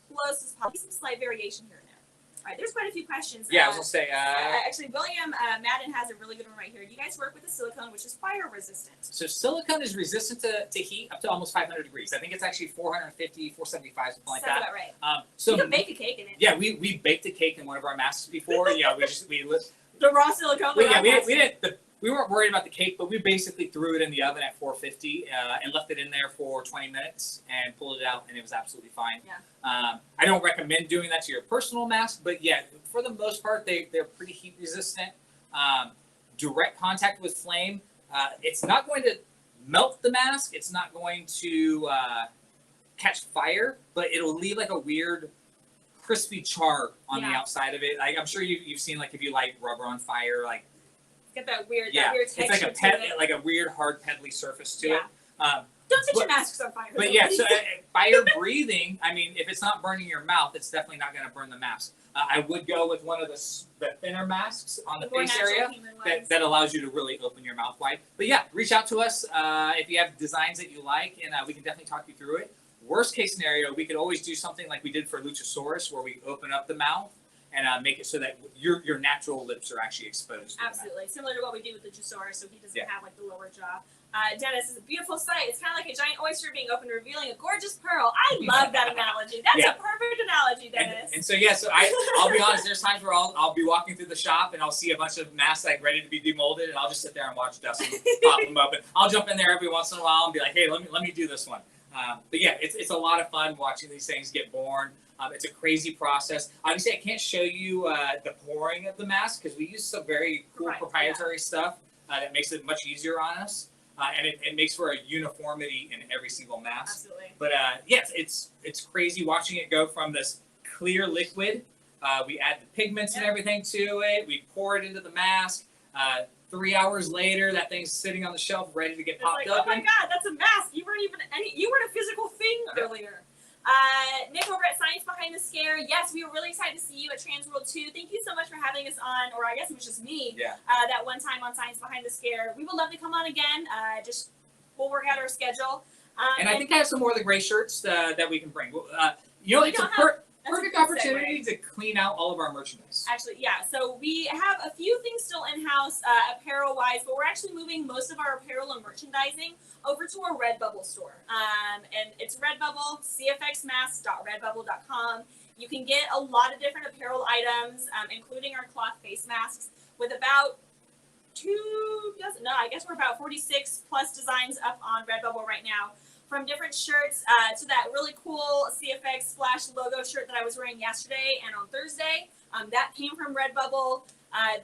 Close as possible. Some slight variation here and there. All right, there's quite a few questions. Yeah, I was going to say. Actually, William Madden has a really good one right here. You guys work with a silicone, which is fire resistant. So silicone is resistant to heat up to almost 500 degrees. I think it's actually 450, 475, something like that. Sounds about right. So you can bake a cake in it. Yeah, we baked a cake in one of our masks before. The raw silicone. We weren't worried about the cake, but we basically threw it in the oven at 450 and left it in there for 20 minutes and pulled it out, and it was absolutely fine. Yeah. I don't recommend doing that to your personal mask, but yeah, for the most part, they're pretty heat resistant. Direct contact with flame, it's not going to melt the mask. It's not going to catch fire, but it'll leave like a weird crispy char on the outside of it. Like, I'm sure you've seen, like, if you light rubber on fire, like, get that weird it's texture like a weird hard peddly surface to it. Don't set your masks on fire. But yeah, so fire breathing, I mean, if it's not burning your mouth, it's definitely not going to burn the mask. I would go with one of the thinner masks on the face area that allows you to really open your mouth wide. But yeah, reach out to us if you have designs that you like, and we can definitely talk you through it. Worst case scenario, we could always do something like we did for Luchasaurus, where we open up the mouth and make it so that your natural lips are actually exposed. Absolutely, similar to what we do with the Luchasaurus, so he doesn't have like the lower jaw. Dennis, is a beautiful sight. It's kind of like a giant oyster being opened, revealing a gorgeous pearl. I love that analogy. That's a perfect analogy, Dennis. And so I'll be honest. There's times where I'll be walking through the shop and I'll see a bunch of masks like ready to be demolded, and I'll just sit there and watch Dustin pop them open. I'll jump in there every once in a while and be like, hey, let me do this one. But yeah, it's a lot of fun watching these things get born. It's a crazy process. Obviously, I can't show you the pouring of the mask because we use some very cool proprietary stuff that makes it much easier on us. And it makes for a uniformity in every single mask. Absolutely. But yes, it's crazy watching it go from this clear liquid. We add the pigments and everything to it. We pour it into the mask. 3 hours later, that thing's sitting on the shelf ready to get popped open. Oh my God, that's a mask. You weren't a physical thing earlier. Nick over at Science Behind the Scare. Yes, we were really excited to see you at Transworld 2. Thank you so much for having us on, or I guess it was just me, that one time on Science Behind the Scare. We would love to come on again. We'll work out our schedule. And I think I have some more of the gray shirts that we can bring. It's a perfect opportunity to clean out all of our merchandise. Actually, yeah. So we have a few things still in-house, apparel-wise, but we're actually moving most of our apparel and merchandising over to our Redbubble store. And it's Redbubble, cfxmasks.redbubble.com. You can get a lot of different apparel items, including our cloth face masks, with about 46 plus designs up on Redbubble right now. From different shirts to that really cool CFX Splash logo shirt that I was wearing yesterday and on Thursday. That came from Redbubble.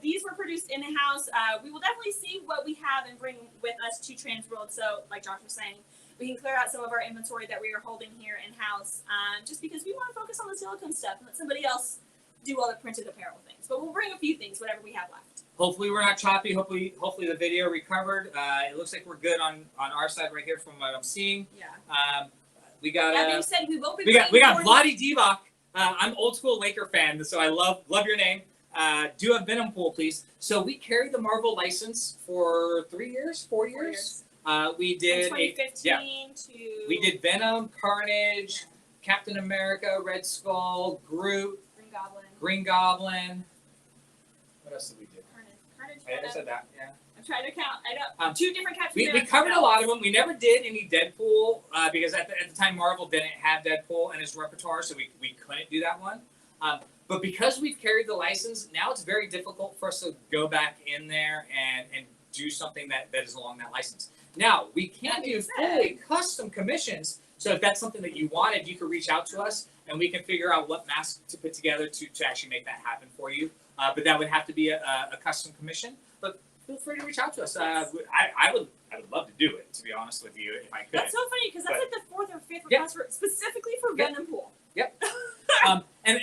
These were produced in-house. We will definitely see what we have and bring with us to Transworld. So, like Josh was saying, we can clear out some of our inventory that we are holding here in-house just because we want to focus on the silicone stuff and let somebody else do all the printed apparel things. But we'll bring a few things, whatever we have left. Hopefully we're not choppy. Hopefully the video recovered. It looks like we're good on our side right here from what I'm seeing. Yeah. We got. That being said, we will be. We got Vlade Divac. I'm old school Laker fan, so I love your name. Do a Venom pool, please. So we carried the Marvel license for 3 years, 4 years. We did from 2015 to. We did Venom, Carnage, Captain America, Red Skull, Groot, Green Goblin. What else did we do? I said that. Yeah. I'm trying to count. I don't. 2 different Captain We covered a lot of them. We never did any Deadpool because at the time Marvel didn't have Deadpool in its repertoire, so we couldn't do that one. But because we've carried the license, now it's very difficult for us to go back in there and do something that is along that license. Now, we can do fully custom commissions, so if that's something that you wanted, you could reach out to us, and we can figure out what mask to put together to actually make that happen for you. But that would have to be a custom commission. But feel free to reach out to us. I would love to do it, to be honest with you, if I could. That's so funny, because that's like the 4th or 5th request specifically for Venom Pool. Yep. And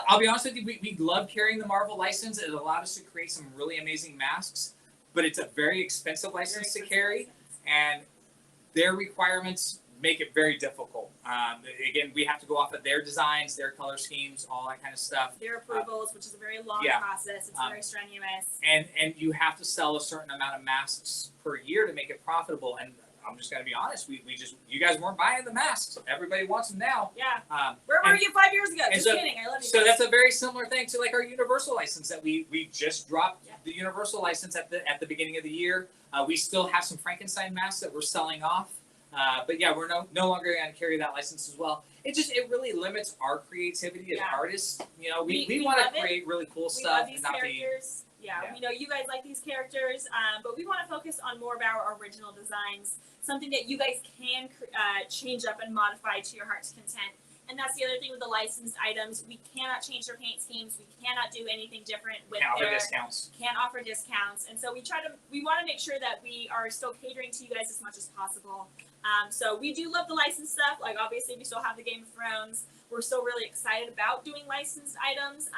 I'll be honest with you, we love carrying the Marvel license. It allowed us to create some really amazing masks, but it's a very expensive license to carry, and their requirements make it very difficult. Again, we have to go off of their designs, their color schemes, all that kind of stuff. Their approvals, which is a very long process. It's very strenuous. And you have to sell a certain amount of masks per year to make it profitable. And I'm just gonna be honest, you guys weren't buying the masks. Everybody wants them now. Yeah. Where were you 5 years ago? Just kidding. I love you. So that's a very similar thing to like our Universal license that we just dropped the Universal license at the beginning of the year. We still have some Frankenstein masks that we're selling off. But yeah, we're no longer going to carry that license as well. It really limits our creativity as artists. You know, we want to create really cool stuff. We love these characters. We know you guys like these characters, but we want to focus on more of our original designs, something that you guys can change up and modify to your heart's content. And that's the other thing with the licensed items. We cannot change their paint schemes. We cannot do anything different with Can't offer discounts. And so we want to make sure that we are still catering to you guys as much as possible. So we do love the licensed stuff. Like obviously we still have the Game of Thrones. We're still really excited about doing licensed items.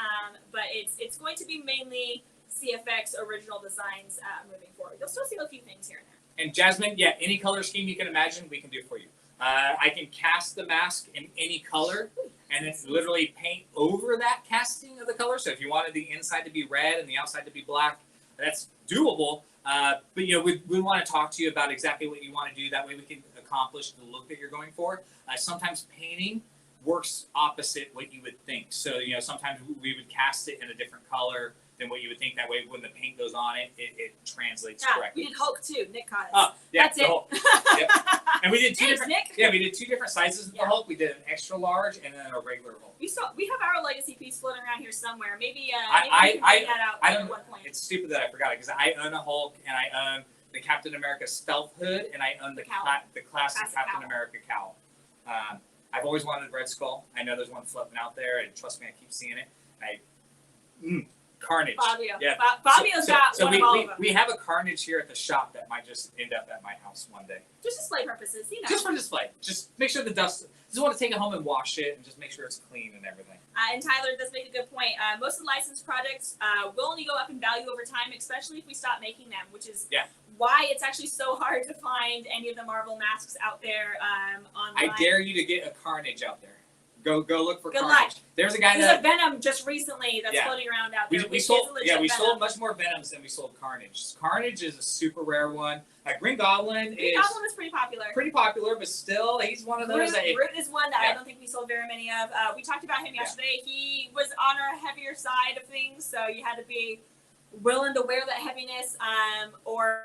But it's going to be mainly CFX original designs moving forward. You'll still see a few things here and there. And Jasmine, any color scheme you can imagine, we can do for you. I can cast the mask in any color and then literally paint over that casting of the color. So if you wanted the inside to be red and the outside to be black, that's doable. But we want to talk to you about exactly what you want to do. That way we can accomplish the look that you're going for. Sometimes painting works opposite what you would think. So sometimes we would cast it in a different color than what you would think. That way when the paint goes on it translates correctly. We did Hulk too. Nick caught us. Oh, yeah, that's it. Hulk. Yep. And we did two different. Nick. Yeah, we did 2 different sizes of the Hulk. We did an extra large and then a regular Hulk. We have our legacy piece floating around here somewhere. Maybe I bring that out don't at one point. It's stupid that I forgot it because I own a Hulk and I own the Captain America stealth hood and I own the classic Captain America cowl. I've always wanted a Red Skull. I know there's one floating out there, and trust me, I keep seeing it. Carnage. Fabio. Yeah. Fabio's got one of all of them. We have a Carnage here at the shop that might just end up at my house one day. Just display purposes, Just for display. Just make sure the dust. Just want to take it home and wash it and just make sure it's clean and everything. And Tyler does make a good point. Most of the licensed products will only go up in value over time, especially if we stop making them, which is why it's actually so hard to find any of the Marvel masks out there online. I dare you to get a Carnage out there. Go look for Good Carnage. luck. There's a guy There's a Venom just recently that's floating around out there. We sold much more Venoms than we sold Carnage. Carnage is a super rare one. Green Goblin is pretty popular. Pretty popular, but still, he's one of those. Groot is one that I don't think we sold very many of. We talked about him yesterday. He was on our heavier side of things, so you had to be willing to wear that heaviness, or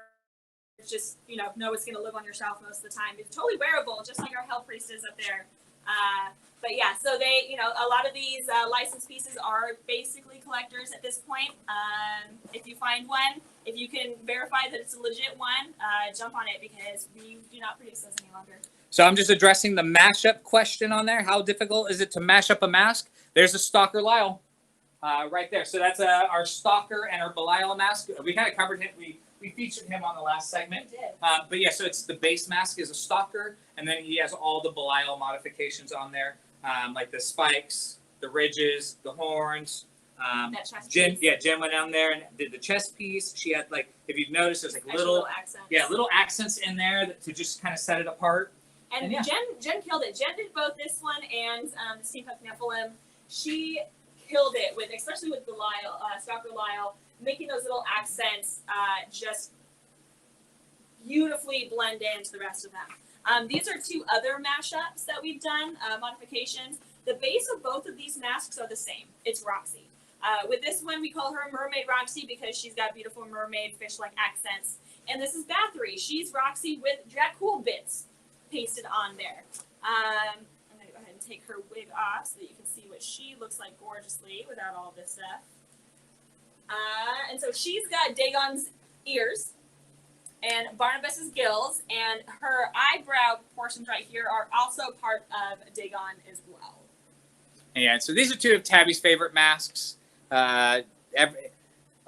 just know it's going to live on your shelf most of the time. It's totally wearable, just like our Hell Priest is up there. But yeah, so they, a lot of these licensed pieces are basically collectors at this point. If you find one, if you can verify that it's a legit one, jump on it because we do not produce those any longer. So I'm just addressing the mashup question on there. How difficult is it to mash up a mask? There's a Stalker Lyle right there. So that's our Stalker and our Belial mask. We kind of covered him. We featured him on the last segment. We did. But yeah, so it's the base mask is a Stalker, and then he has all the Belial modifications on there, like the spikes, the ridges, the horns, That chest Jen, piece. Jen went down there and did the chest piece. She had like, if you've noticed, there's like Extra little accents. little accents in there to just kind of set it apart. And yeah. Jen killed it. Jen did both this one and the Steampunk Nephilim. She killed it with, especially with Belial, Stalker Lyle, making those little accents just beautifully blend into the rest of them. These are two other mashups that we've done, modifications. The base of both of these masks are the same. It's Roxy. With this one, we call her Mermaid Roxy because she's got beautiful mermaid fish-like accents. And this is Bathory. She's Roxy with Dracul bits pasted on there. I'm going to go ahead and take her wig off so that you can see what she looks like gorgeously without all this stuff. And so she's got Dagon's ears and Barnabas's gills, and her eyebrow portions right here are also part of Dagon as well. Yeah, so these are two of Tabby's favorite masks. I'm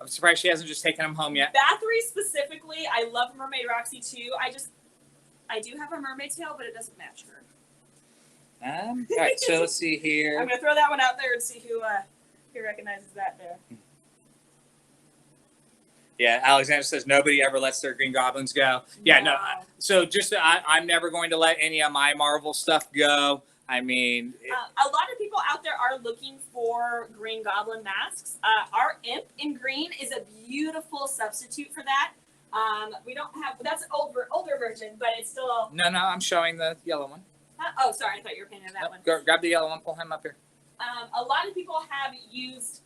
surprised she hasn't just taken them home yet. Bathory specifically, I love Mermaid Roxy too. I do have a mermaid tail, but it doesn't match her. All right, so let's see here. I'm gonna throw that one out there and see who recognizes that there. Yeah, Alexander says nobody ever lets their Green Goblins go. Yeah, no. So just I'm never going to let any of my Marvel stuff go. I mean, a lot of people out there are looking for Green Goblin masks. Our Imp in green is a beautiful substitute for that. We don't have, that's an older version, but it's still. No, I'm showing the yellow one. Oh, sorry, I thought you were painting that one. Grab the yellow one, pull him up here. A lot of people have used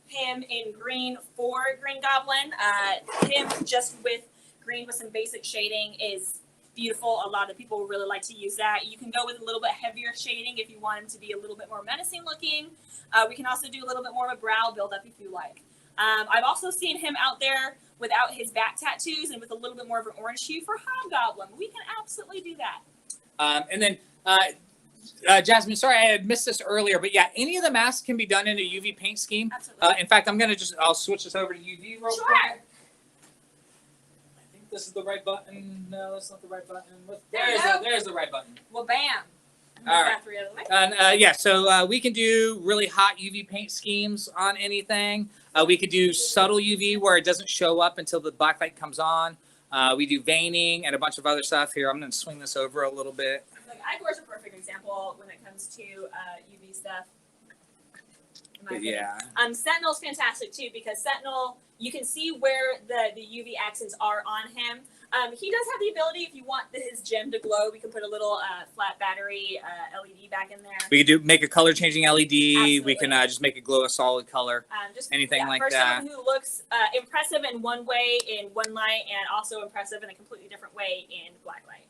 him in green for Green Goblin. Him just with green with some basic shading is beautiful. A lot of people really like to use that. You can go with a little bit heavier shading if you want him to be a little bit more menacing looking. We can also do a little bit more of a brow buildup if you like. I've also seen him out there without his back tattoos and with a little bit more of an orange hue for Hobgoblin. We can absolutely do that. And then, Jasmine, sorry I had missed this earlier, but yeah, any of the masks can be done in a UV paint scheme. Absolutely. In fact, I'll switch this over to UV real quick. Sure. I think this is the right button. No, that's not the right button. There's the right button. Well, bam. All right. Three out of the way. And yeah, so we can do really hot UV paint schemes on anything. We could do subtle UV where it doesn't show up until the black light comes on. We do veining and a bunch of other stuff. Here, I'm going to swing this over a little bit. Like Igor's a perfect example when it comes to UV stuff. Yeah. Sentinel's fantastic too because Sentinel, you can see where the UV accents are on him. He does have the ability, if you want his gem to glow, we can put a little flat battery LED back in there. We could make a color changing LED. Absolutely. We can just make it glow a solid color. Anything like for that. For someone who looks impressive in one way in one light and also impressive in a completely different way in black light.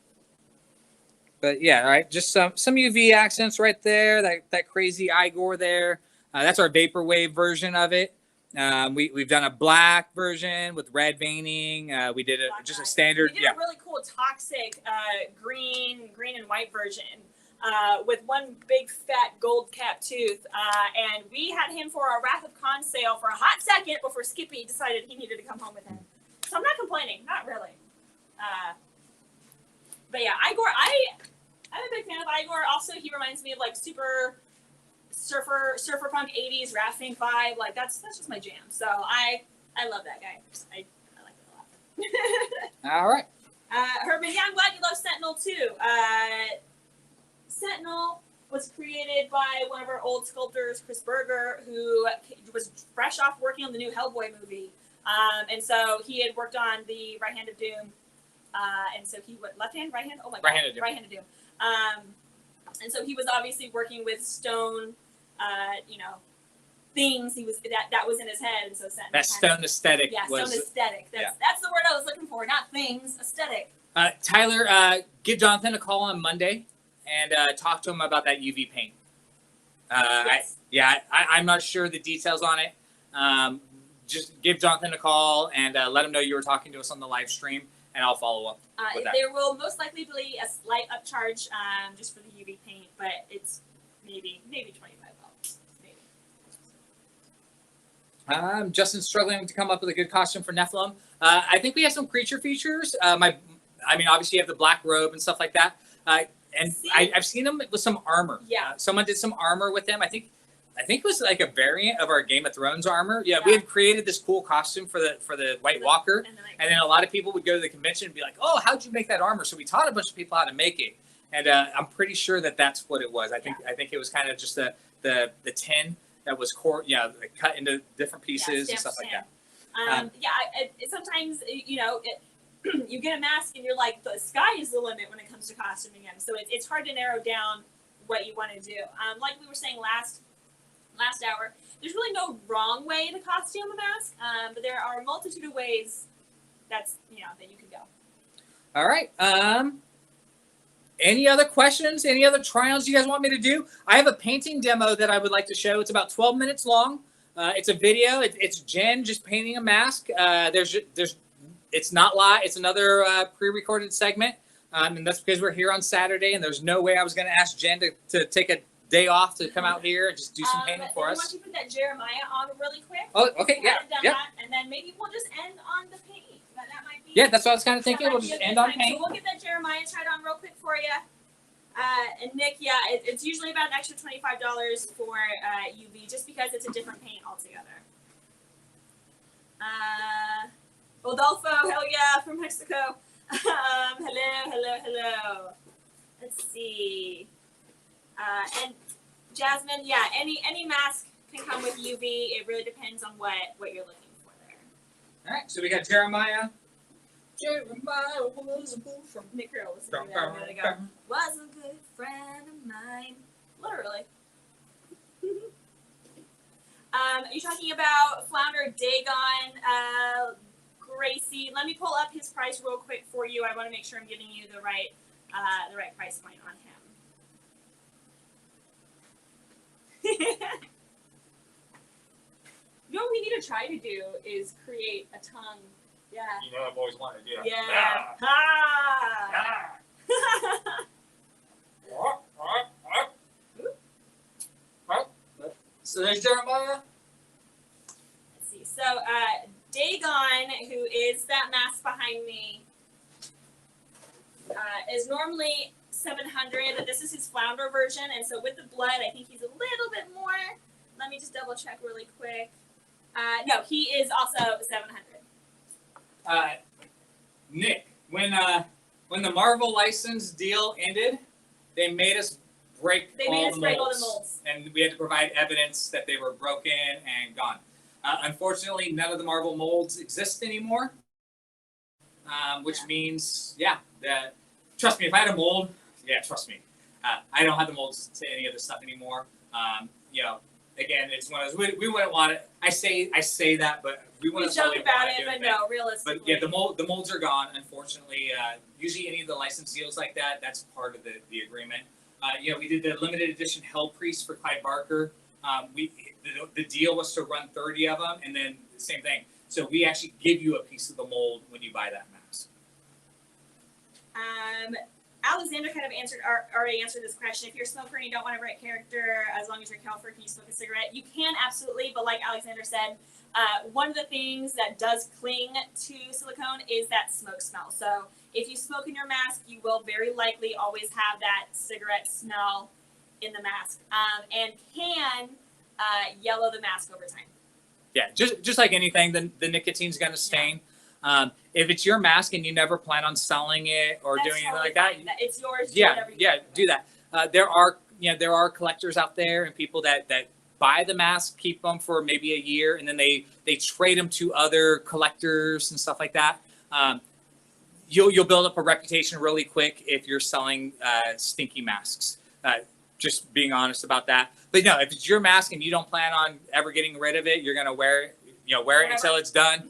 But yeah, all right, just some UV accents right there. That crazy Igor there. That's our vaporwave version of it. We've done a black version with red veining. We did just a standard. We did a really cool toxic green and white version with one big fat gold cap tooth. And we had him for our Wrath of Khan sale for a hot second before Skippy decided he needed to come home with him. So I'm not complaining, not really. But yeah, Igor, I'm a big fan of Igor. Also, he reminds me of like super surfer punk 80s rafting vibe. Like that's just my jam. So I love that guy. I like it a lot. All right. Herman, yeah, I'm glad you love Sentinel too. Sentinel was created by one of our old sculptors, Chris Berger, who was fresh off working on the new Hellboy movie. And so he had worked on the Right Hand of Doom. And so he went left hand, right hand? Oh my God. Right Hand of Doom. And so he was obviously working with stone, things. He was that was in his head, and so Sentinel that stone aesthetic. Yeah, stone aesthetic. That's the word I was looking for, not things. Aesthetic. Tyler, give Jonathan a call on Monday and talk to him about that UV paint. Yes. I'm not sure the details on it. Just give Jonathan a call and let him know you were talking to us on the live stream, and I'll follow up with that. There will most likely be a slight upcharge just for the UV paint, but it's maybe $25. Maybe. Justin's struggling to come up with a good costume for Nephilim. I think we have some creature features. Obviously you have the black robe and stuff like that. And I've seen him with some armor. Yeah. Someone did some armor with him. I think I think it was like a variant of our Game of Thrones armor. Yeah, Yeah. we had created this cool costume for the White Walker, and then a lot of people would go to the convention and be like, "Oh, how'd you make that armor?" So we taught a bunch of people how to make it, and I'm pretty sure that that's what it was. I think it was kind of just the tin that was cut into different pieces and stuff like that. Sometimes you get a mask and you're like, the sky is the limit when it comes to costuming them. So it's hard to narrow down what you want to do. Like we were saying last hour, there's really no wrong way to costume a mask, but there are a multitude of ways that you can go. All right. Any other questions? Any other try-ons you guys want me to do? I have a painting demo that I would like to show. It's about 12 minutes long. It's a video. It's Jen just painting a mask. It's not live. It's another pre-recorded segment, and that's because we're here on Saturday, and there's no way I was going to ask Jen to take a day off to come out here and just do some painting for us. Why don't you put that Jeremiah on really quick? Oh, okay, yeah. That, and then maybe we'll just end on the paint. That might be. Yeah, that's what I was kind of thinking. We'll just end on paint. So we'll get that Jeremiah tried on real quick for you. And Nick, it's usually about an extra $25 for UV, just because it's a different paint altogether. Rodolfo, hell yeah, from Mexico. Hello. Let's see. And Jasmine, any mask can come with UV. It really depends on what you're looking for there. All right, so we got Jeremiah. Jeremiah was a Bullfrog. Nick Carroll was singing that a minute ago. Was a good friend of mine. Literally. Are you talking about Flounder Dagon, Gracie? Let me pull up his price real quick for you. I want to make sure I'm giving you the right price point on him. What we need to try to do is create a tongue. Yeah. I've always wanted to do that. Yeah. So there's Jeremiah. Let's see. So Dagon, who is that mask behind me, is normally $700, but this is his Flounder version, and so with the blood, I think he's a little bit more. Let me just double check really quick. No, he is also $700. Nick, when the Marvel license deal ended, they made us break all the molds, and we had to provide evidence that they were broken and gone. Unfortunately, none of the Marvel molds exist anymore, which means, trust me, if I had a mold, trust me, I don't have the molds to any of this stuff anymore. Again, it's one of those, we wouldn't want it. I say that, but we wouldn't joke about it, but no, realistically. But yeah, the molds are gone, unfortunately. Usually any of the license deals like that, that's part of the agreement. We did the limited edition Hell Priest for Clyde Barker. The deal was to run 30 of them, and then the same thing. So we actually give you a piece of the mold when you buy that mask. Alexander kind of already answered this question. If you're a smoker and you don't want to write character, as long as you're Kelfer, can you smoke a cigarette? You can, absolutely, but like Alexander said, one of the things that does cling to silicone is that smoke smell. So if you smoke in your mask, you will very likely always have that cigarette smell in the mask, and can yellow the mask over time. Yeah, just like anything, the nicotine's going to stain. Yeah. If it's your mask and you never plan on selling it or doing anything like that, it's yours. Do that. There are collectors out there and people that buy the mask, keep them for maybe a year, and then they trade them to other collectors and stuff like that. You'll build up a reputation really quick if you're selling stinky masks. Just being honest about that. But no, if it's your mask and you don't plan on ever getting rid of it, you're gonna wear it. Wear it until it's done.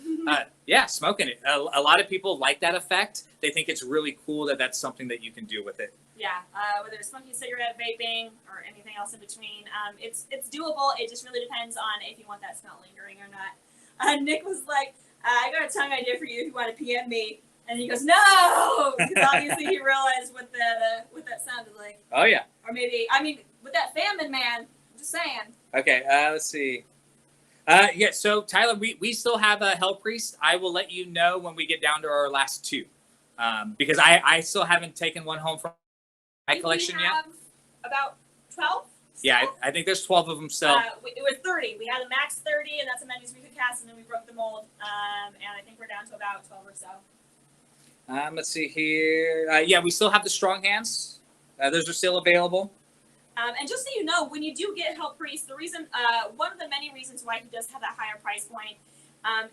Smoking it. A lot of people like that effect. They think it's really cool that that's something that you can do with it. Yeah, whether it's smoking, cigarette, vaping, or anything else in between, it's doable. It just really depends on if you want that smell lingering or not. Nick was like, I got a tongue idea for you if you want to PM me. And he goes, no! Because obviously he realized what that sounded like. Oh, yeah. Or maybe, with that famine, man, I'm just saying. Okay, let's see. So Tyler, we still have a Hell Priest. I will let you know when we get down to our last two, because I still haven't taken one home from my collection yet. About 12. Yeah, I think there's 12 of them still. It was 30. We had a max 30, and that's the menus we could cast, and then we broke the mold. And I think we're down to about 12 or so. Let's see here. Yeah, we still have the strong hands. Those are still available. And just so you know, when you do get Help Priest, the reason, one of the many reasons why he does have that higher price point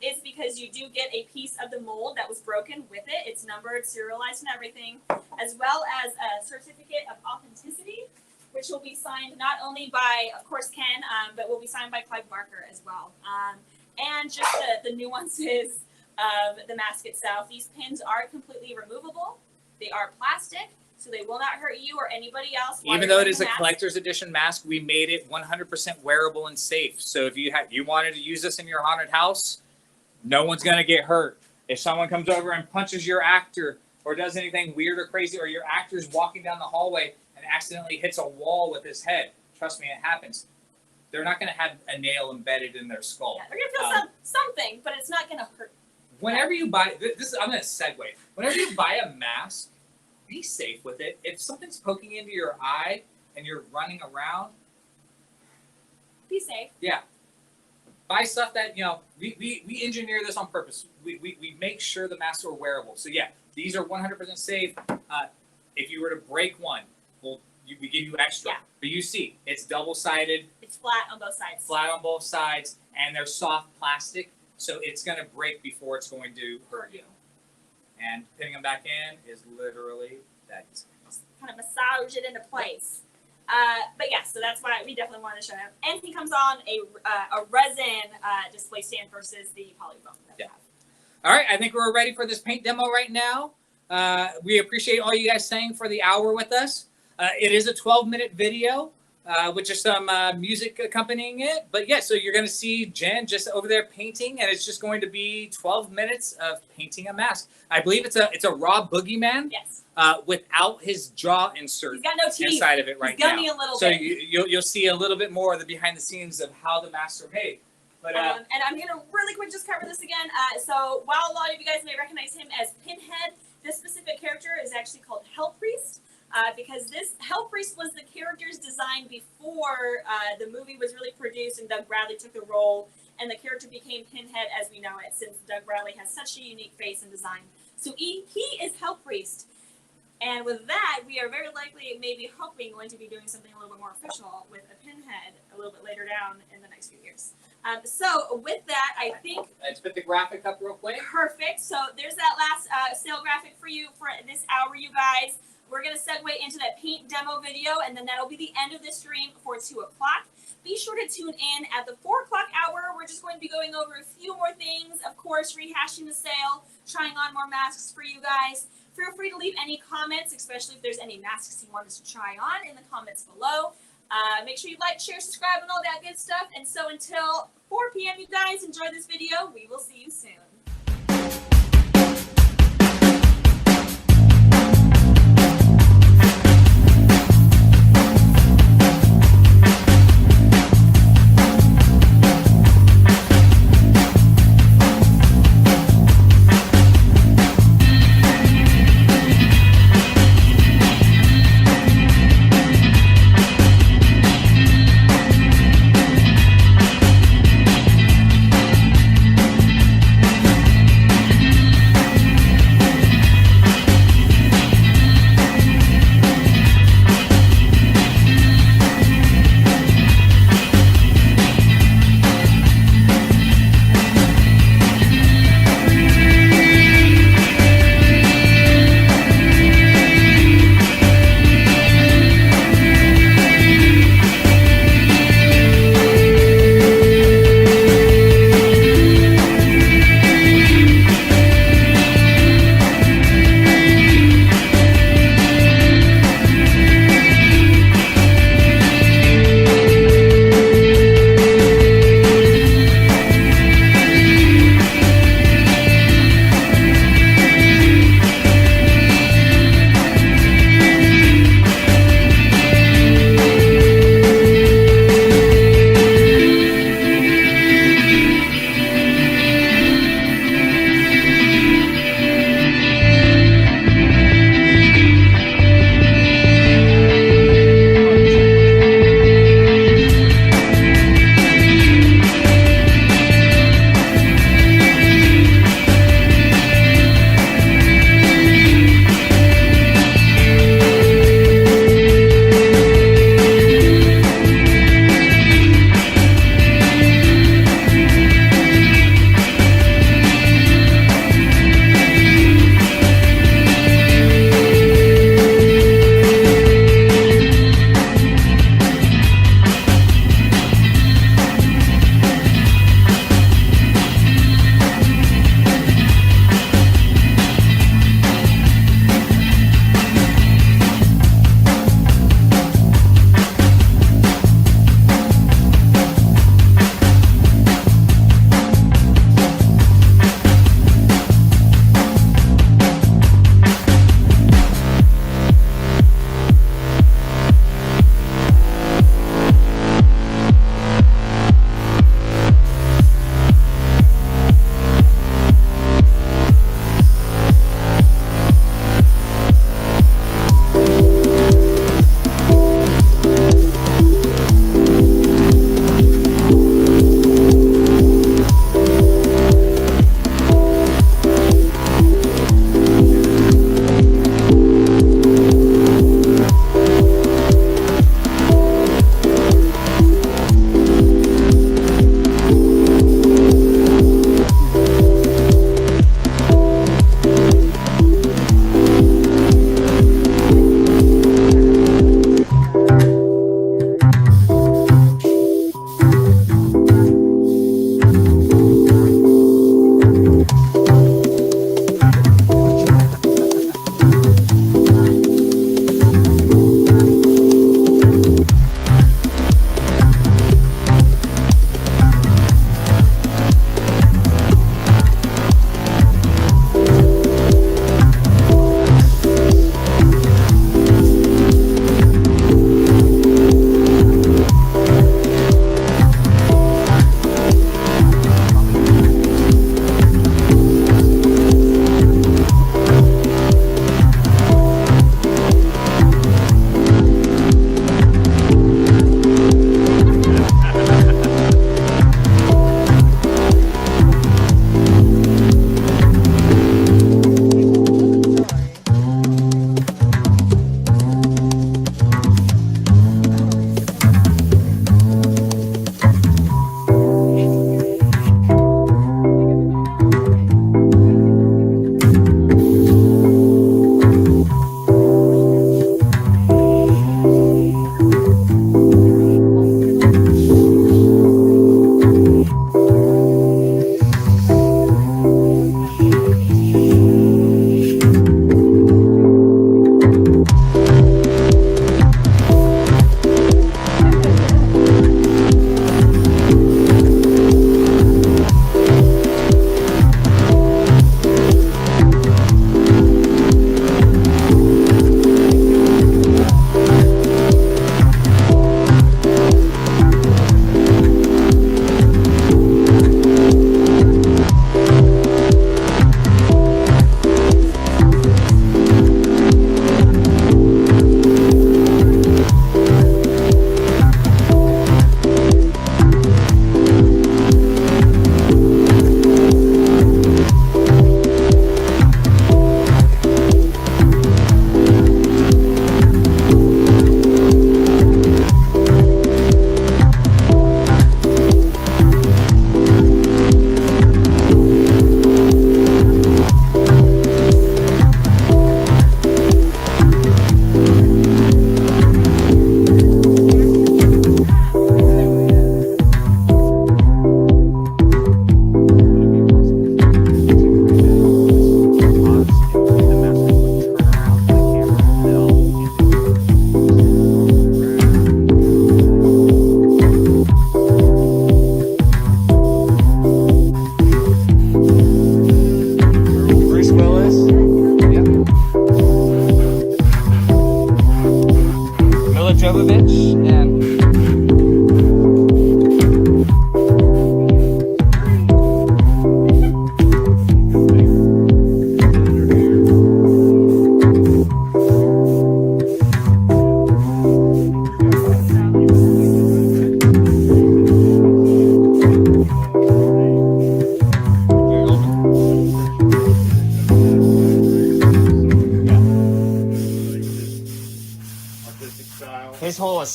is because you do get a piece of the mold that was broken with it. It's numbered, serialized, and everything, as well as a certificate of authenticity, which will be signed not only by, of course, Ken, but will be signed by Clive Barker as well. And just the nuances of the mask itself. These pins are completely removable. They are plastic, so they will not hurt you or anybody else. Even though it is a collector's edition mask, we made it 100% wearable and safe. So if you wanted to use this in your haunted house, no one's going to get hurt. If someone comes over and punches your actor or does anything weird or crazy, or your actor's walking down the hallway and accidentally hits a wall with his head, trust me, it happens. They're not going to have a nail embedded in their skull. Yeah, they're going to feel something, but it's not going to hurt. Whenever you buy this, I'm going to segue. Whenever you buy a mask, be safe with it. If something's poking into your eye and you're running around, be safe. Yeah. Buy stuff that, we engineer this on purpose. We make sure the masks are wearable. So yeah, these are 100% safe. If you were to break one, we give you extra. Yeah. But you see, it's double-sided. It's flat on both sides. Flat on both sides, and they're soft plastic, so it's going to break before it's going to hurt you. And pinning them back in is literally that easy. Just kind of massage it into place. But yeah, so that's why we definitely wanted to show it. And he comes on a resin display stand versus the polyfoam that we have. All right, I think we're ready for this paint demo right now. We appreciate all you guys staying for the hour with us. It is a 12-minute video with just some music accompanying it. But yeah, so you're going to see Jen just over there painting, and it's just going to be 12 minutes of painting a mask. I believe it's a raw boogeyman. Yes. Without his jaw insert. He's got no teeth. Inside of it right now. He's gummy a little so bit. you'll see a little bit more of the behind the scenes of how the masks are made. But, and I'm going to really quick just cover this again. So while a lot of you guys may recognize him as Pinhead, this specific character is actually called Hell Priest. Because this Hell Priest was the character's design before the movie was really produced and Doug Bradley took the role, and the character became Pinhead as we know it, since Doug Bradley has such a unique face and design. So he is Hell Priest. And with that, we are very likely, maybe hoping, going to be doing something a little bit more official with a Pinhead a little bit later down in the next few years. So with that, I think... Let's put the graphic up real quick. Perfect. So there's that last sale graphic for you for this hour, you guys. We're going to segue into that paint demo video, and then that'll be the end of the stream for 2 o'clock. Be sure to tune in at the 4 o'clock hour. We're just going to be going over a few more things. Of course, rehashing the sale, trying on more masks for you guys. Feel free to leave any comments, especially if there's any masks you want us to try on in the comments below. Make sure you like, share, subscribe, and all that good stuff. And so until 4 p.m., you guys, enjoy this video. We will see you soon.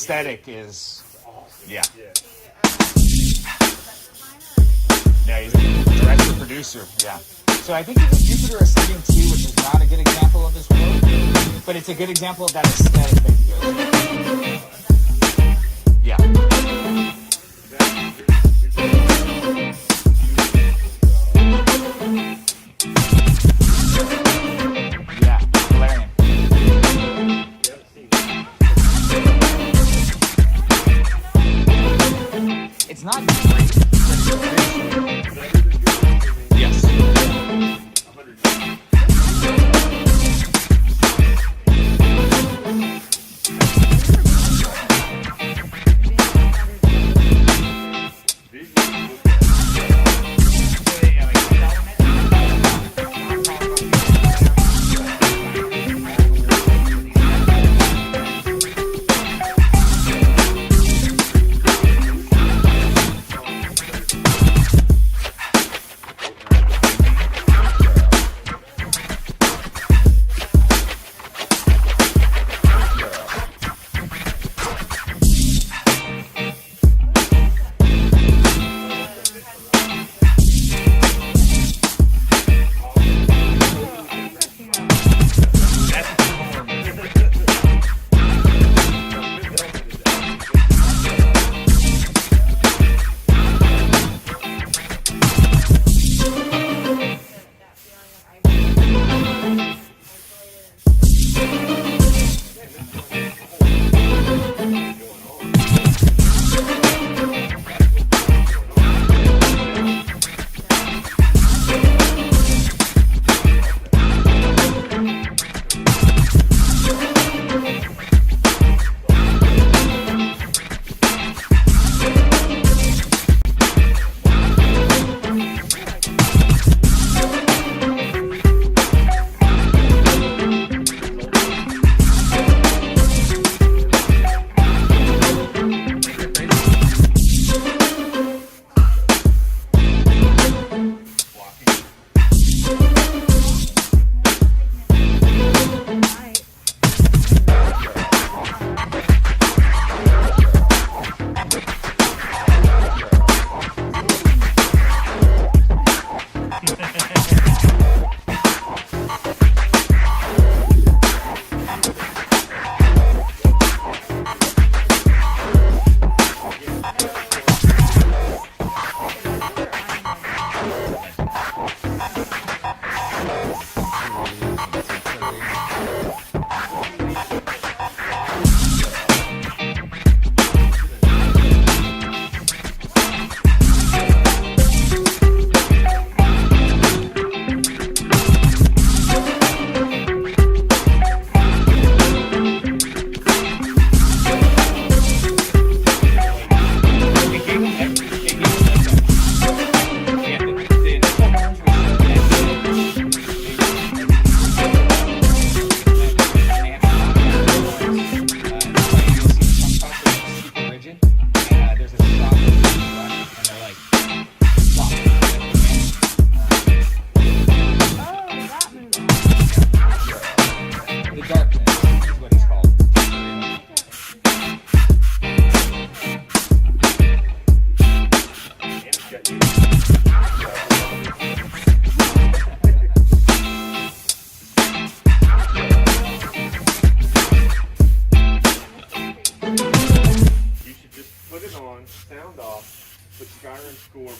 aesthetic is, yeah. Yeah. Yeah, he's a director, producer, yeah. So I think he did Jupiter Ascending too, which is not a good example of his work, but it's a good example of that aesthetic that he goes for. Yeah. Yeah, Valerian. It's not great, but it's visual. Yes. Skyrim score.